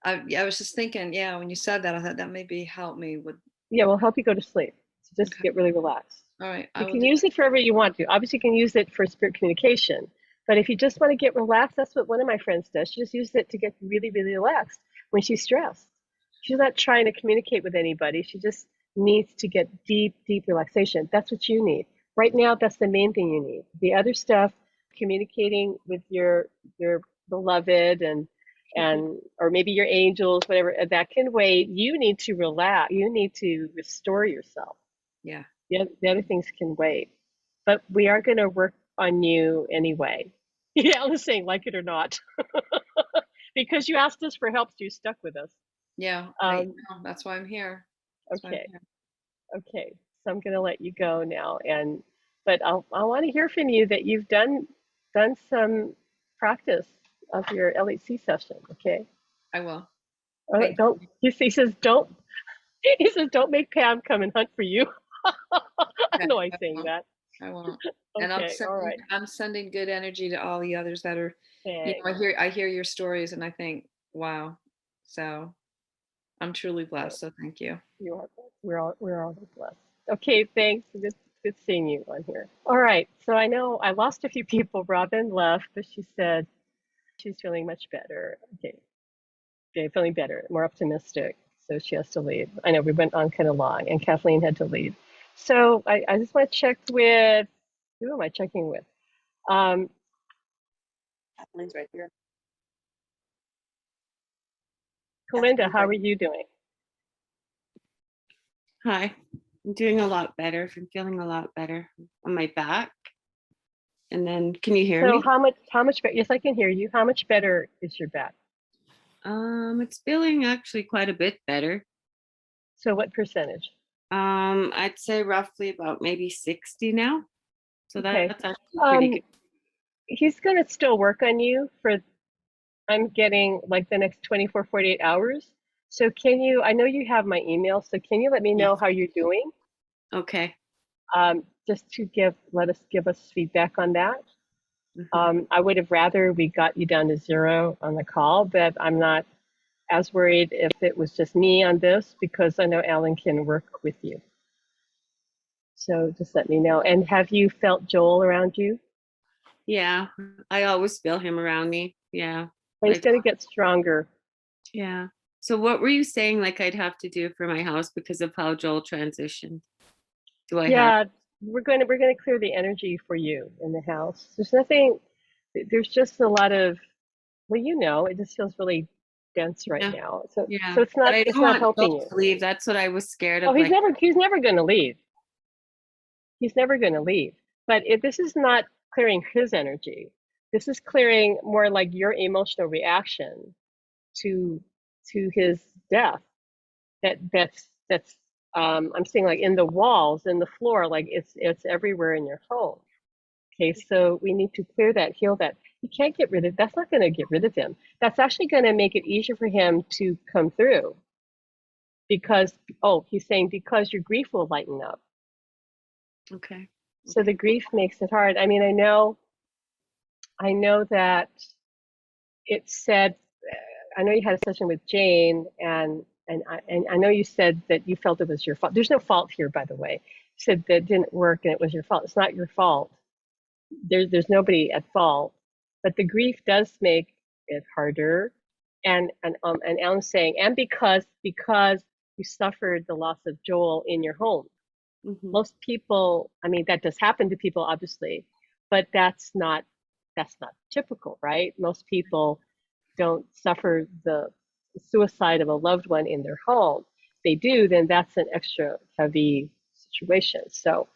I was just thinking, yeah, when you said that, I thought that maybe help me with. Yeah, will help you go to sleep. So just Okay. get really relaxed. All right. I You will can do use it for whatever you want to. Obviously, you can use it for spirit communication. But if you just want to get relaxed, that's what one of my friends does. She just uses it to get really, really relaxed when she's stressed. She's not trying to communicate with anybody. She just needs to get deep, deep relaxation. That's what you need. Right now, that's the main thing you need. The other stuff, communicating with your beloved that. and or maybe your angels, whatever, that can wait. You need to relax. You need to restore yourself. Yeah. The other things can wait. But we are going to work on you anyway. Yeah, I'm saying like it or not. Because you asked us for help, so you stuck with us. Yeah. That's why I'm here. That's why I'm Okay, here. okay. So I'm going to let you go now, but I want to hear from you that you've done some practice of your LHC session. Okay. I will. Don't. Thank Don't he says don't. He says don't make Pam come and hunt for you. I you. know I'm I saying won't. that. I won't. And Okay. All right. I'm sending good energy to all the others that are, Thanks. I hear your stories and I think, wow. So I'm truly blessed. So thank you. You are blessed. We're all blessed. Okay, thanks. Good seeing you on here. All right. So I know I lost a few people. Robin left, but she said she's feeling much better. Okay, feeling better, more optimistic. So she has to leave. I know we went on kind of long, and Kathleen had to leave. So I just want to check with who am I checking with? Um, Kathleen's right here. Kalinda, how are you doing? Hi, I'm doing a lot better. I'm feeling a lot better on my back. And then, can you hear So me? how much better? Yes, I can hear you. How much better is your back? It's feeling actually quite a bit better. So what percentage? I'd say roughly about maybe 60 now. So Okay. that's actually pretty good. He's going to still work on you for, I'm getting like the next 24, 48 hours. So can you, I know you have my email, so can you let me know how you're doing? Okay. Just to give us feedback on that. Mhm. I would have rather we got you down to 0 on the call, but I'm not as worried if it was just me on this because I know Alan can work with you. So just let me know. And have you felt Joel around you? Yeah, I always feel him around me. Yeah. Well, he's I- going to get stronger. yeah. So what were you saying like I'd have to do for my house because of how Joel transitioned? Do I have? Yeah, we're gonna clear the energy for you in the house. There's nothing. There's just a lot of, well, you know, it just feels really dense right Yeah. now. So Yeah. it's But I it's don't not want helping Joel you. to leave. That's what I was scared Oh, of. Like, he's never going to leave. He's never going to leave. But this is not clearing his energy. This is clearing more like your emotional reaction to his death. That's I'm seeing like in the walls, in the floor, like it's everywhere in your home. Okay, so we need to clear that, heal that. You can't get rid of, that's not going to get rid of him. That's actually going to make it easier for him to come through because, oh, he's saying because your grief will lighten up. okay. So the grief makes it hard. I mean, I know that it said, I know you had a session with Jane and I know you said that you felt it was your fault. There's no fault here, by the way. You said that it didn't work and it was your fault. It's not your fault. There's nobody at fault, but the grief does make it harder. And Alan's saying, and because you suffered the loss of Joel in your home. Mhm. Most people, I mean, that does happen to people, obviously, but that's not typical, right? Most people don't suffer the suicide of a loved one in their home. If they do, then that's an extra heavy situation. So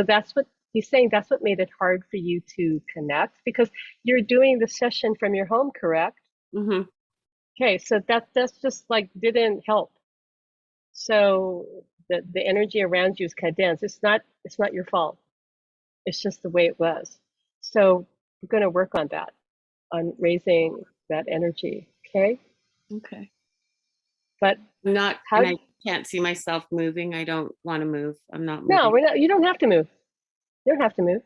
that's what he's saying. That's what made it hard for you to connect because you're doing the session from your home, correct? Mhm. Okay, so that's just like didn't help. So the energy around you is condensed. It's not your fault. It's just the way it was. So we're going to work on that, on raising that energy. Okay. Okay. But I'm not, how? and I can't see myself moving. I don't want to move. I'm not moving. No, we're not. You don't have to move. You don't have to move.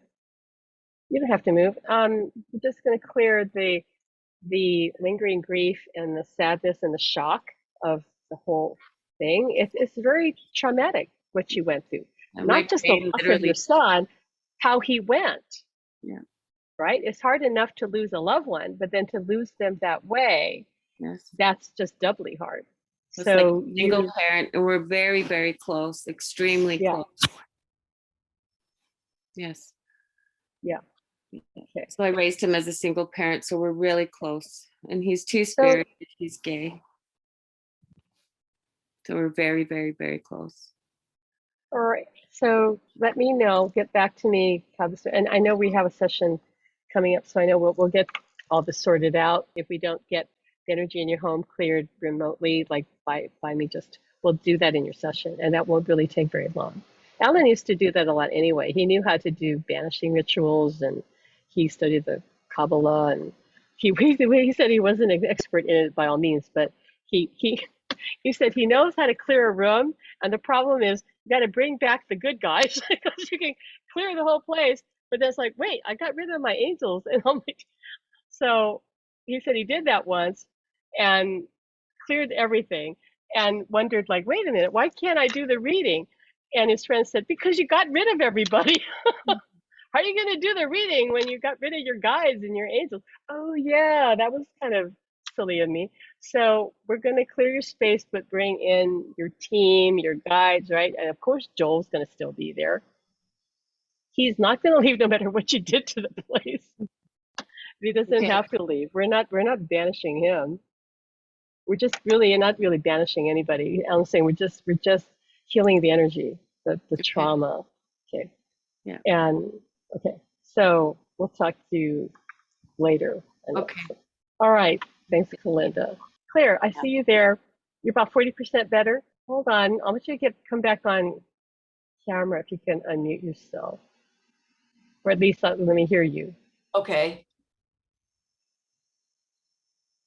You don't have to move. We're just going to clear the lingering grief and the sadness and the shock of the whole thing. It's very traumatic what you went through. And my Not just the brain loss of literally. your son, how he went. Yeah. Right? It's hard enough to lose a loved one, but then to lose them that way, Yes. that's just doubly hard. It's So like single parent, and we're very, very close, extremely close. Yes. Yeah. Okay. So I raised him as a single parent, so we're really close. And he's two-spirited, he's gay. So we're very, very, very close. All right. So let me know. Get back to me how this. And I know we have a session coming up, so I know we'll get all this sorted out. If we don't get the energy in your home cleared remotely, like by me, we'll do that in your session, and that won't really take very long. Alan used to do that a lot anyway. He knew how to do banishing rituals, and he studied the Kabbalah, and he said he wasn't an expert in it by all means, but he said he knows how to clear a room, and the problem is you got to bring back the good guys because you can clear the whole place. But then it's like, wait, I got rid of my angels, and I'm like, so he said he did that once and cleared everything, and wondered like, wait a minute, why can't I do the reading? And his friend said, because you got rid of everybody. How are you going to do the reading when you got rid of your guides and your angels? Oh yeah, that was kind of silly of me. So we're going to clear your space, but bring in your team, your guides, right? And of course, Joel's going to still be there. He's not going to leave no matter what you did to the place. He doesn't Okay. have to leave. We're not banishing him. We're just really not really banishing anybody. I'm saying we're just healing the energy, the Okay. trauma. Okay. Yeah. And okay. So we'll talk to you later. Okay. All right. Thanks, Linda. Claire, I see you there. You're about 40% better. Hold on. I want you to come back on camera if you can unmute yourself. Or at least let me hear you. Okay.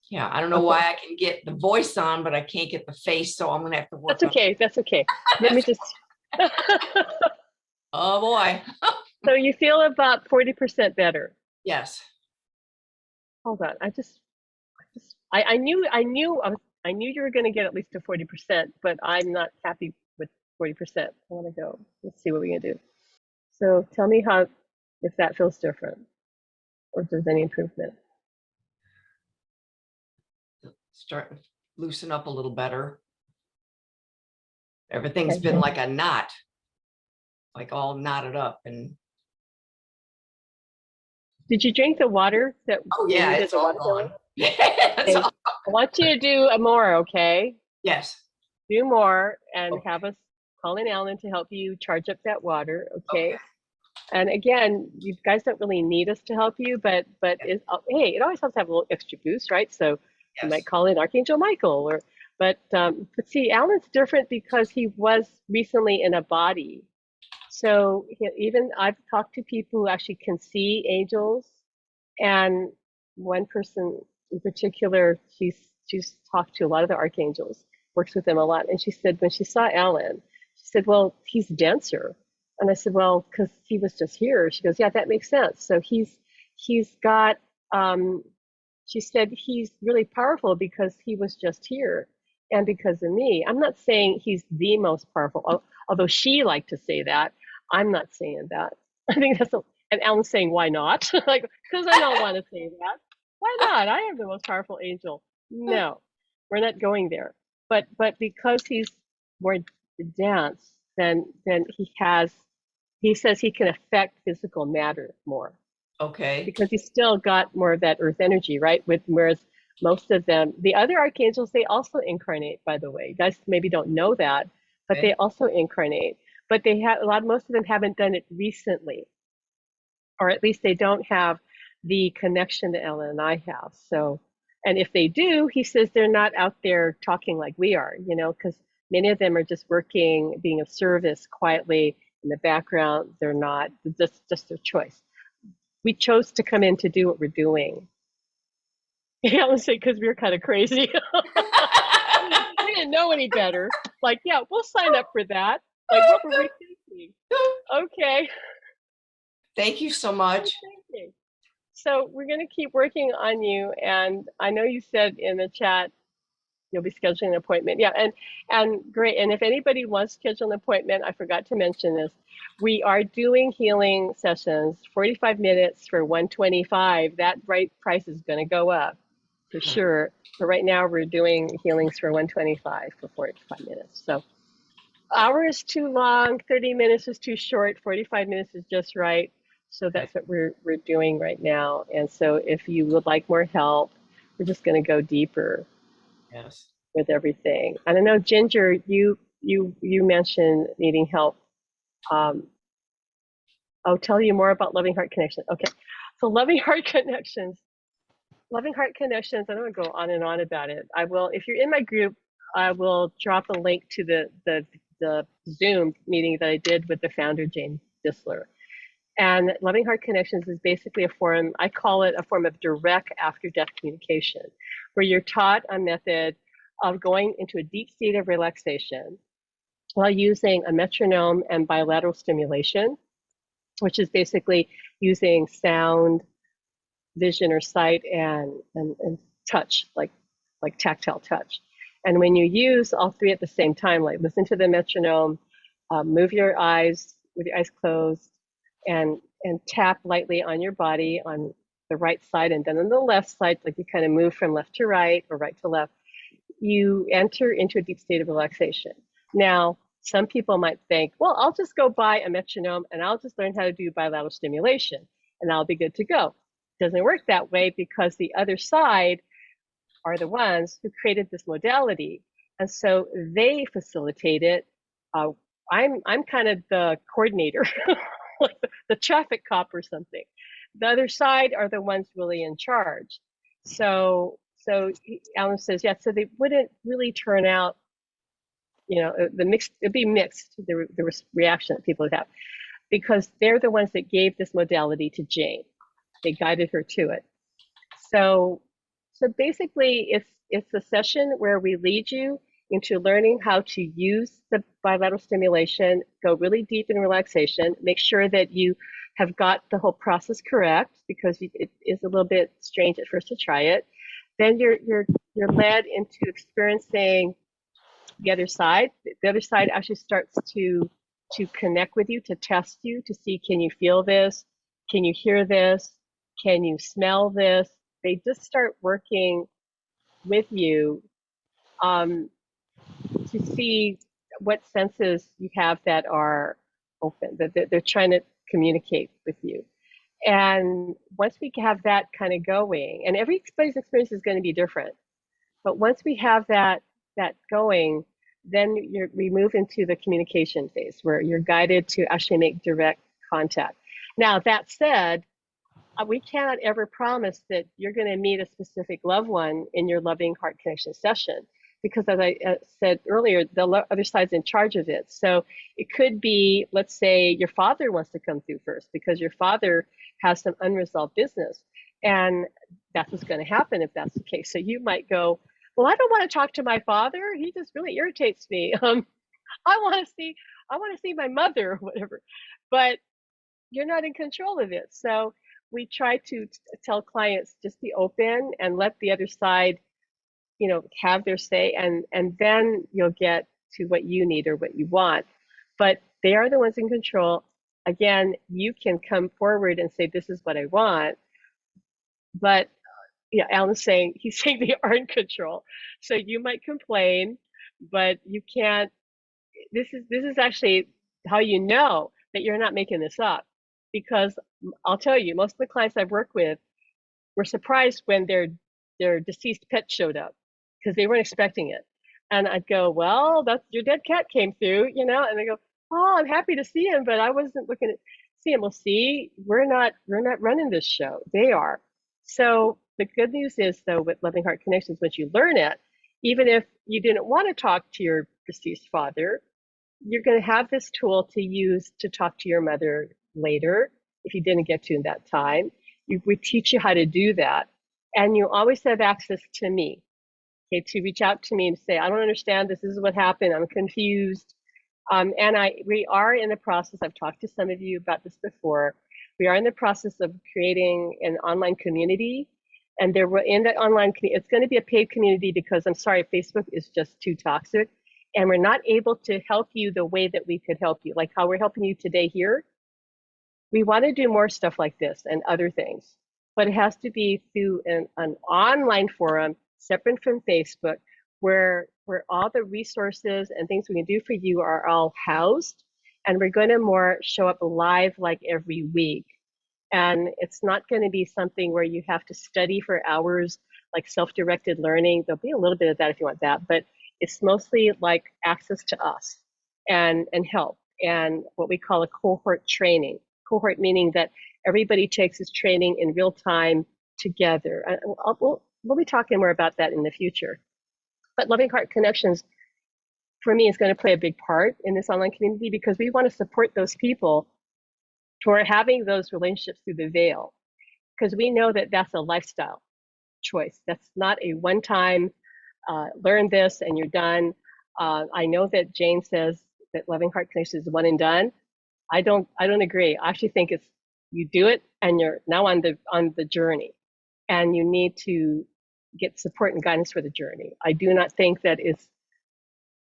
Yeah, I don't know Okay. why I can get the voice on, but I can't get the face, so I'm gonna have to work That's okay. That's okay. Let me just. Oh boy. So you feel about 40% better. Yes. Hold on. I knew you were going to get at least to 40%, but I'm not happy with 40%. I want to go. Let's see what we can do. So tell me if that feels different, or if there's any improvement. Start to loosen up a little better. Everything's Okay. been like a knot, like all knotted up. And Did you drink the water that? oh yeah, you did it's the all water gone. healing? It's Okay. all- I want you to do more, okay? yes. Do more and Okay. have us call in Alan to help you charge up that water, okay? Okay. And again, you guys don't really need us to help you, but hey, it always helps to have a little extra boost, right? So you Yes. might call in Archangel Michael, but see, Alan's different because he was recently in a body. So even I've talked to people who actually can see angels, and one person in particular, she's talked to a lot of the archangels, works with them a lot, and she said when she saw Alan, she said, "Well, he's denser." And I said, "Well, because he was just here." She goes, "Yeah, that makes sense." So he's got. She said he's really powerful because he was just here, and because of me. I'm not saying he's the most powerful, although she liked to say that. I'm not saying that. I think and Alan's saying, "Why not?" Like, because I don't want to say that. Why not? I am the most powerful angel. No, we're not going there. But because he's more dense, then he says he can affect physical matter more Okay. because he's still got more of that earth energy, right? Whereas most of them, the other archangels, they also incarnate, by the way. You guys maybe don't know that, but Okay. they also incarnate. But they have most of them haven't done it recently, or at least they don't have the connection that Ellen and I have. So, and if they do, he says they're not out there talking like we are, because many of them are just working, being of service quietly in the background. They're not, just their choice. We chose to come in to do what we're doing. Yeah, I would say because we were kind of crazy. We didn't know any better. Like, yeah, we'll sign up for that. Like, what were we thinking? Okay. Thank you so much. Thinking. So we're going to keep working on you. And I know you said in the chat you'll be scheduling an appointment. Yeah, and great. And if anybody wants to schedule an appointment, I forgot to mention this. We are doing healing sessions, 45 minutes for $125. That price is going to go up for sure. But right now we're doing healings for $125 for 45 minutes. So hour is too long, 30 minutes is too short, 45 minutes is just right. So that's what we're doing right now. And so if you would like more help, we're just going to go deeper. Yes. With everything. I don't know, Ginger, you mentioned needing help. I'll tell you more about Loving Heart Connections. Okay, so Loving Heart Connections. Loving Heart Connections, I don't want to go on and on about it. I will, if you're in my group, I will drop a link to the Zoom meeting that I did with the founder, Jane Disler. And Loving Heart Connections is basically a form, I call it a form of direct after-death communication, where you're taught a method of going into a deep state of relaxation while using a metronome and bilateral stimulation, which is basically using sound, vision or sight, and touch, like tactile touch. And when you use all three at the same time, like listen to the metronome, move your eyes with your eyes closed, and tap lightly on your body on the right side, and then on the left side, like you kind of move from left to right or right to left, you enter into a deep state of relaxation. Now, some people might think, well, I'll just go buy a metronome and I'll just learn how to do bilateral stimulation and I'll be good to go. doesn't work that way because the other side are the ones who created this modality. And so they facilitate it. I'm kind of the coordinator, like the traffic cop or something. The other side are the ones really in charge. So Alan says, yeah, so they wouldn't really turn out, it'd be mixed, the reaction that people would have, because they're the ones that gave this modality to Jane. They guided her to it. So basically it's a session where we lead you into learning how to use the bilateral stimulation, go really deep in relaxation, make sure that you have got the whole process correct, because it is a little bit strange at first to try it. Then you're led into experiencing the other side. The other side actually starts to connect with you, to test you, to see, can you feel this? Can you hear this? Can you smell this? They just start working with you to see what senses you have that are open, that they're trying to communicate with you. And once we have that kind of going, and everybody's experience is going to be different, but once we have that going, then we move into the communication phase where you're guided to actually make direct contact. Now, that said, we cannot ever promise that you're going to meet a specific loved one in your loving heart connection session, because as I said earlier, the other side's in charge of it. So it could be, let's say your father wants to come through first because your father has some unresolved business, and that's what's going to happen if that's the case. So you might go, well, I don't want to talk to my father. He just really irritates me. I want to see my mother or whatever, but you're not in control of it. So we try to tell clients, just be open and let the other side, have their say, and then you'll get to what you need or what you want. But they are the ones in control. Again, you can come forward and say, this is what I want. But Alan's saying, he's saying they are in control. So you might complain, but you can't. This is actually how you know that you're not making this up. Because I'll tell you, most of the clients I've worked with were surprised when their deceased pet showed up, because they weren't expecting it. And I'd go, well, that's your dead cat came through, and they go, oh, I'm happy to see him, but I wasn't looking to see him. Well, see, we're not running this show. They are. So the good news is, though, with Loving Heart Connections, once you learn it, even if you didn't want to talk to your deceased father, you're going to have this tool to use to talk to your mother later if you didn't get to in that time. We teach you how to do that, and you always have access to me, okay, to reach out to me and say, I don't understand, this is what happened, I'm confused. And we are in the process, I've talked to some of you about this before, we are in the process of creating an online community, and in that online community, it's going to be a paid community, because I'm sorry, Facebook is just too toxic, and we're not able to help you the way that we could help you, like how we're helping you today here. We want to do more stuff like this and other things, but it has to be through an online forum separate from Facebook, where all the resources and things we can do for you are all housed, and we're going to more show up live like every week. And it's not going to be something where you have to study for hours, like self-directed learning. There'll be a little bit of that if you want that, but it's mostly like access to us and help, and what we call a cohort training. Cohort meaning that everybody takes this training in real time together. We'll be talking more about that in the future. But Loving Heart Connections, for me, is going to play a big part in this online community, because we want to support those people who are having those relationships through the veil, because we know that that's a lifestyle choice. That's not a one-time, learn this and you're done. I know that Jane says that Loving Heart Connections is one and done. I don't agree. I actually think it's, you do it and you're now on the journey, and you need to get support and guidance for the journey. I do not think that it's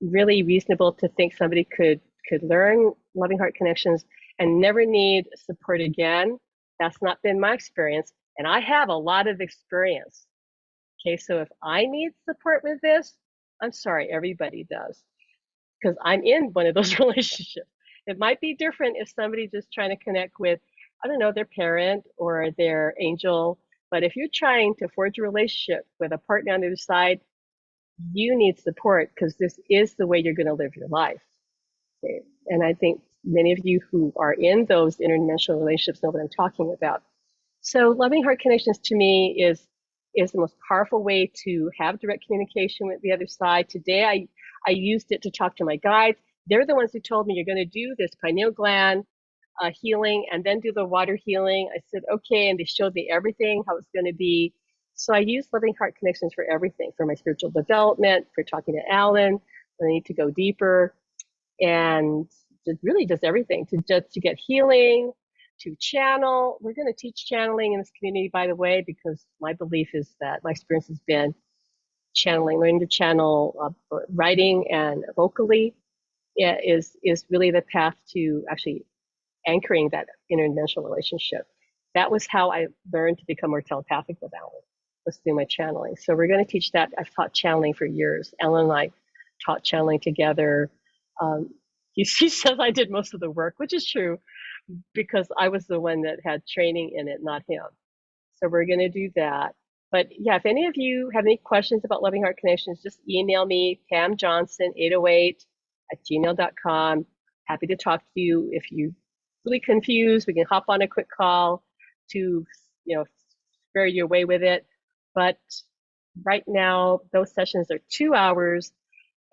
really reasonable to think somebody could learn Loving Heart Connections and never need support again. That's not been my experience, and I have a lot of experience. Okay, so if I need support with this, I'm sorry, everybody does, because I'm in one of those relationships. It might be different if somebody's just trying to connect with I don't know, their parent or their angel. But if you're trying to forge a relationship with a partner on the other side, you need support because this is the way you're going to live your life. Okay? And I think many of you who are in those interdimensional relationships know what I'm talking about. So loving heart connections to me is the most powerful way to have direct communication with the other side. Today, I used it to talk to my guides. They're the ones who told me you're going to do this pineal gland healing and then do the water healing. I said, okay. And they showed me everything, how it's going to be. So I use loving heart connections for everything, for my spiritual development, for talking to Alan, when I need to go deeper, and it really does everything to get healing, to channel. We're going to teach channeling in this community, by the way, because my belief is that my experience has been channeling, learning to channel writing and vocally is really the path to actually anchoring that interdimensional relationship. That was how I learned to become more telepathic with Alan, was through my channeling. So we're going to teach that. I've taught channeling for years. Alan and I taught channeling together. He says I did most of the work, which is true, because I was the one that had training in it, not him. So we're going to do that. But yeah, if any of you have any questions about Loving Heart Connections, just email me, pamjohnson808@gmail.com. Happy to talk to you. If you're really confused, we can hop on a quick call to, spare you away with it. But right now, those sessions are 2 hours,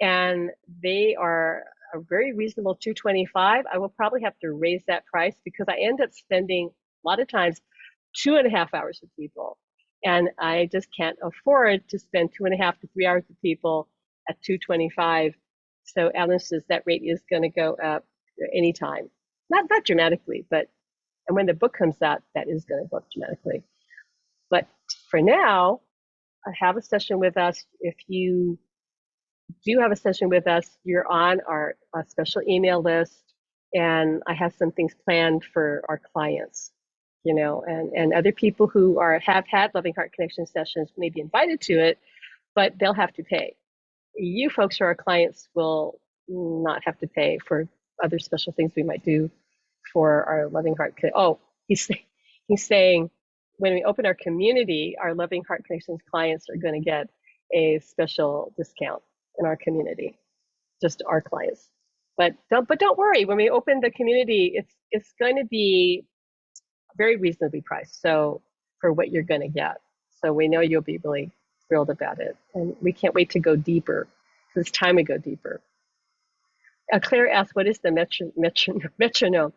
and they are a very reasonable $225. I will probably have to raise that price because I end up spending a lot of times 2.5 hours with people. And I just can't afford to spend 2.5 to 3 hours with people at $225. So Alan says that rate is going to go up anytime. Not dramatically, but and when the book comes out, that is going to go up dramatically. But for now, have a session with us. If you do have a session with us, you're on our special email list, and I have some things planned for our clients, and other people who have had Loving Heart Connection sessions may be invited to it, but they'll have to pay. You folks who are our clients will not have to pay for other special things we might do for our Loving Heart. Oh, he's saying when we open our community, our Loving Heart Connections clients are going to get a special discount in our community, just our clients. But don't worry, when we open the community, it's going to be very reasonably priced. So for what you're going to get, so we know you'll be really thrilled about it, and we can't wait to go deeper. It's time to go deeper. Claire asked, "What is the metronome?"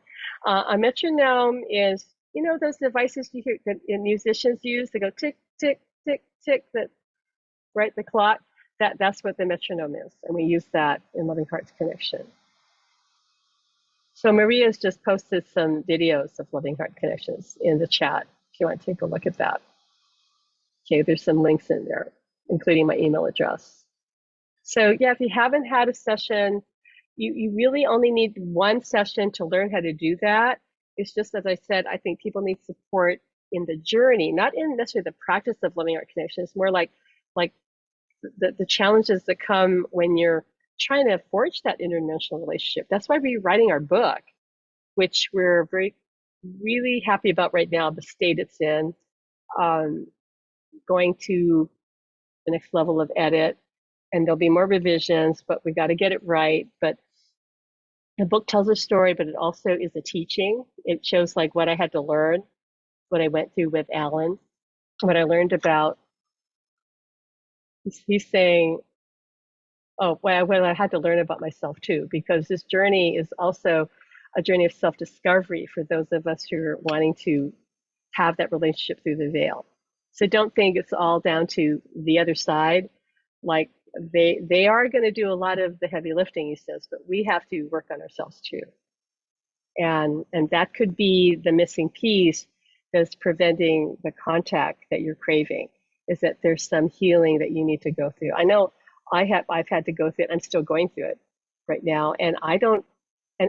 A metronome is, those devices you hear that musicians use. They go tick tick tick tick. That right, the clock. That's what the metronome is, and we use that in Loving Hearts Connection. So Maria's just posted some videos of Loving Heart Connections in the chat if you want to take a look at that. Okay, there's some links in there, including my email address. So yeah, if you haven't had a session, you really only need one session to learn how to do that. It's just, as I said, I think people need support in the journey, not in necessarily the practice of Loving Heart Connection. It's more like the challenges that come when you're trying to forge that interdimensional relationship. That's why we're writing our book, which we're really happy about right now, the state it's in, going to the next level of edit, and there'll be more revisions, but we got to get it right. But the book tells a story, but it also is a teaching. It shows like what I had to learn, what I went through with Alan, what I learned about. He's saying, oh, well, what I had to learn about myself too, because this journey is also a journey of self-discovery for those of us who are wanting to have that relationship through the veil. So don't think it's all down to the other side. Like they are going to do a lot of the heavy lifting, he says, but we have to work on ourselves too. And that could be the missing piece that's preventing the contact that you're craving, is that there's some healing that you need to go through. I know I've had to go through it. I'm still going through it right now. And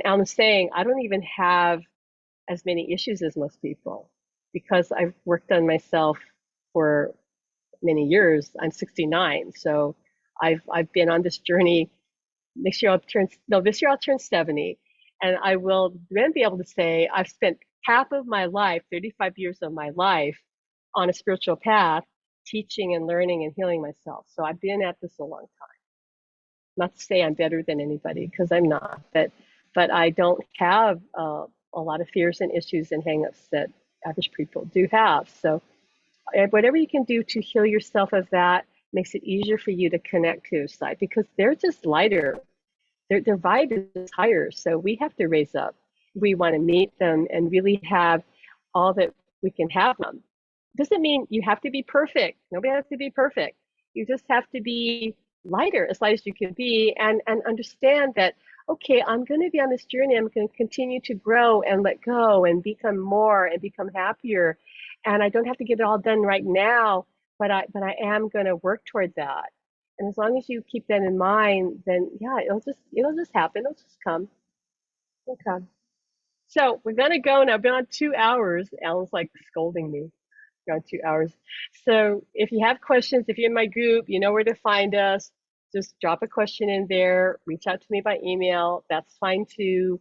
Alan's saying, I don't even have as many issues as most people because I've worked on myself for many years. I'm 69. So I've been on this journey. This year I'll turn 70. And I will then be able to say I've spent half of my life, 35 years of my life on a spiritual path, teaching and learning and healing myself. So I've been at this a long time. Not to say I'm better than anybody, because I'm not, but I don't have a lot of fears and issues and hangups that average people do have. So whatever you can do to heal yourself of that makes it easier for you to connect to your side, because they're just lighter. Their vibe is higher. So we have to raise up. We want to meet them and really have all that we can have them. Doesn't mean you have to be perfect. Nobody has to be perfect. You just have to be lighter, as light as you can be, and understand that, okay, I'm going to be on this journey. I'm going to continue to grow and let go and become more and become happier. And I don't have to get it all done right now, but I am going to work toward that. And as long as you keep that in mind, then yeah, it'll just happen. It'll just come. It'll come. So we're going to go now. I've been on 2 hours. Alan's like scolding me. Gone 2 hours. So if you have questions, if you're in my group, you know where to find us. Just drop a question in there. Reach out to me by email. That's fine too.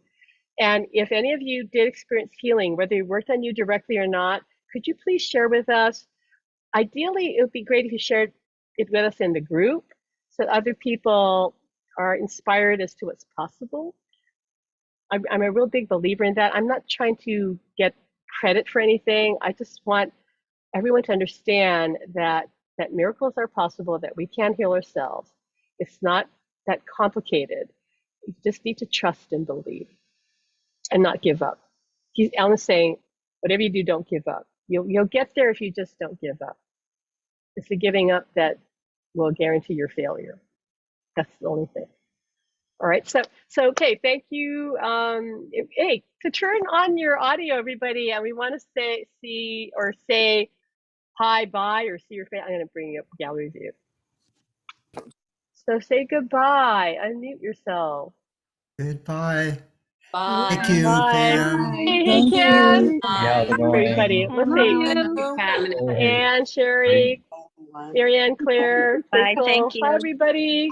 And if any of you did experience healing, whether it worked on you directly or not, could you please share with us? Ideally, it would be great if you shared it with us in the group so other people are inspired as to what's possible. I'm a real big believer in that. I'm not trying to get credit for anything. I just want everyone to understand that miracles are possible, that we can heal ourselves. It's not that complicated. You just need to trust and believe and not give up. Alan's saying, whatever you do, don't give up. You'll get there if you just don't give up. It's the giving up that will guarantee your failure. That's the only thing. All right, so okay, thank you. Hey, to turn on your audio, everybody, and we want to say hi, bye, or see your face. I'm going to bring you up gallery view. So say goodbye. Unmute yourself. Goodbye. Bye. Thank you, Bye. Pam. Hey, Thank Ken. you. Yeah, Thanks, everybody. Let's see. Oh, Anne, Sherry, Marianne, Claire, Bye, Rachel. thank Hi, you. everybody.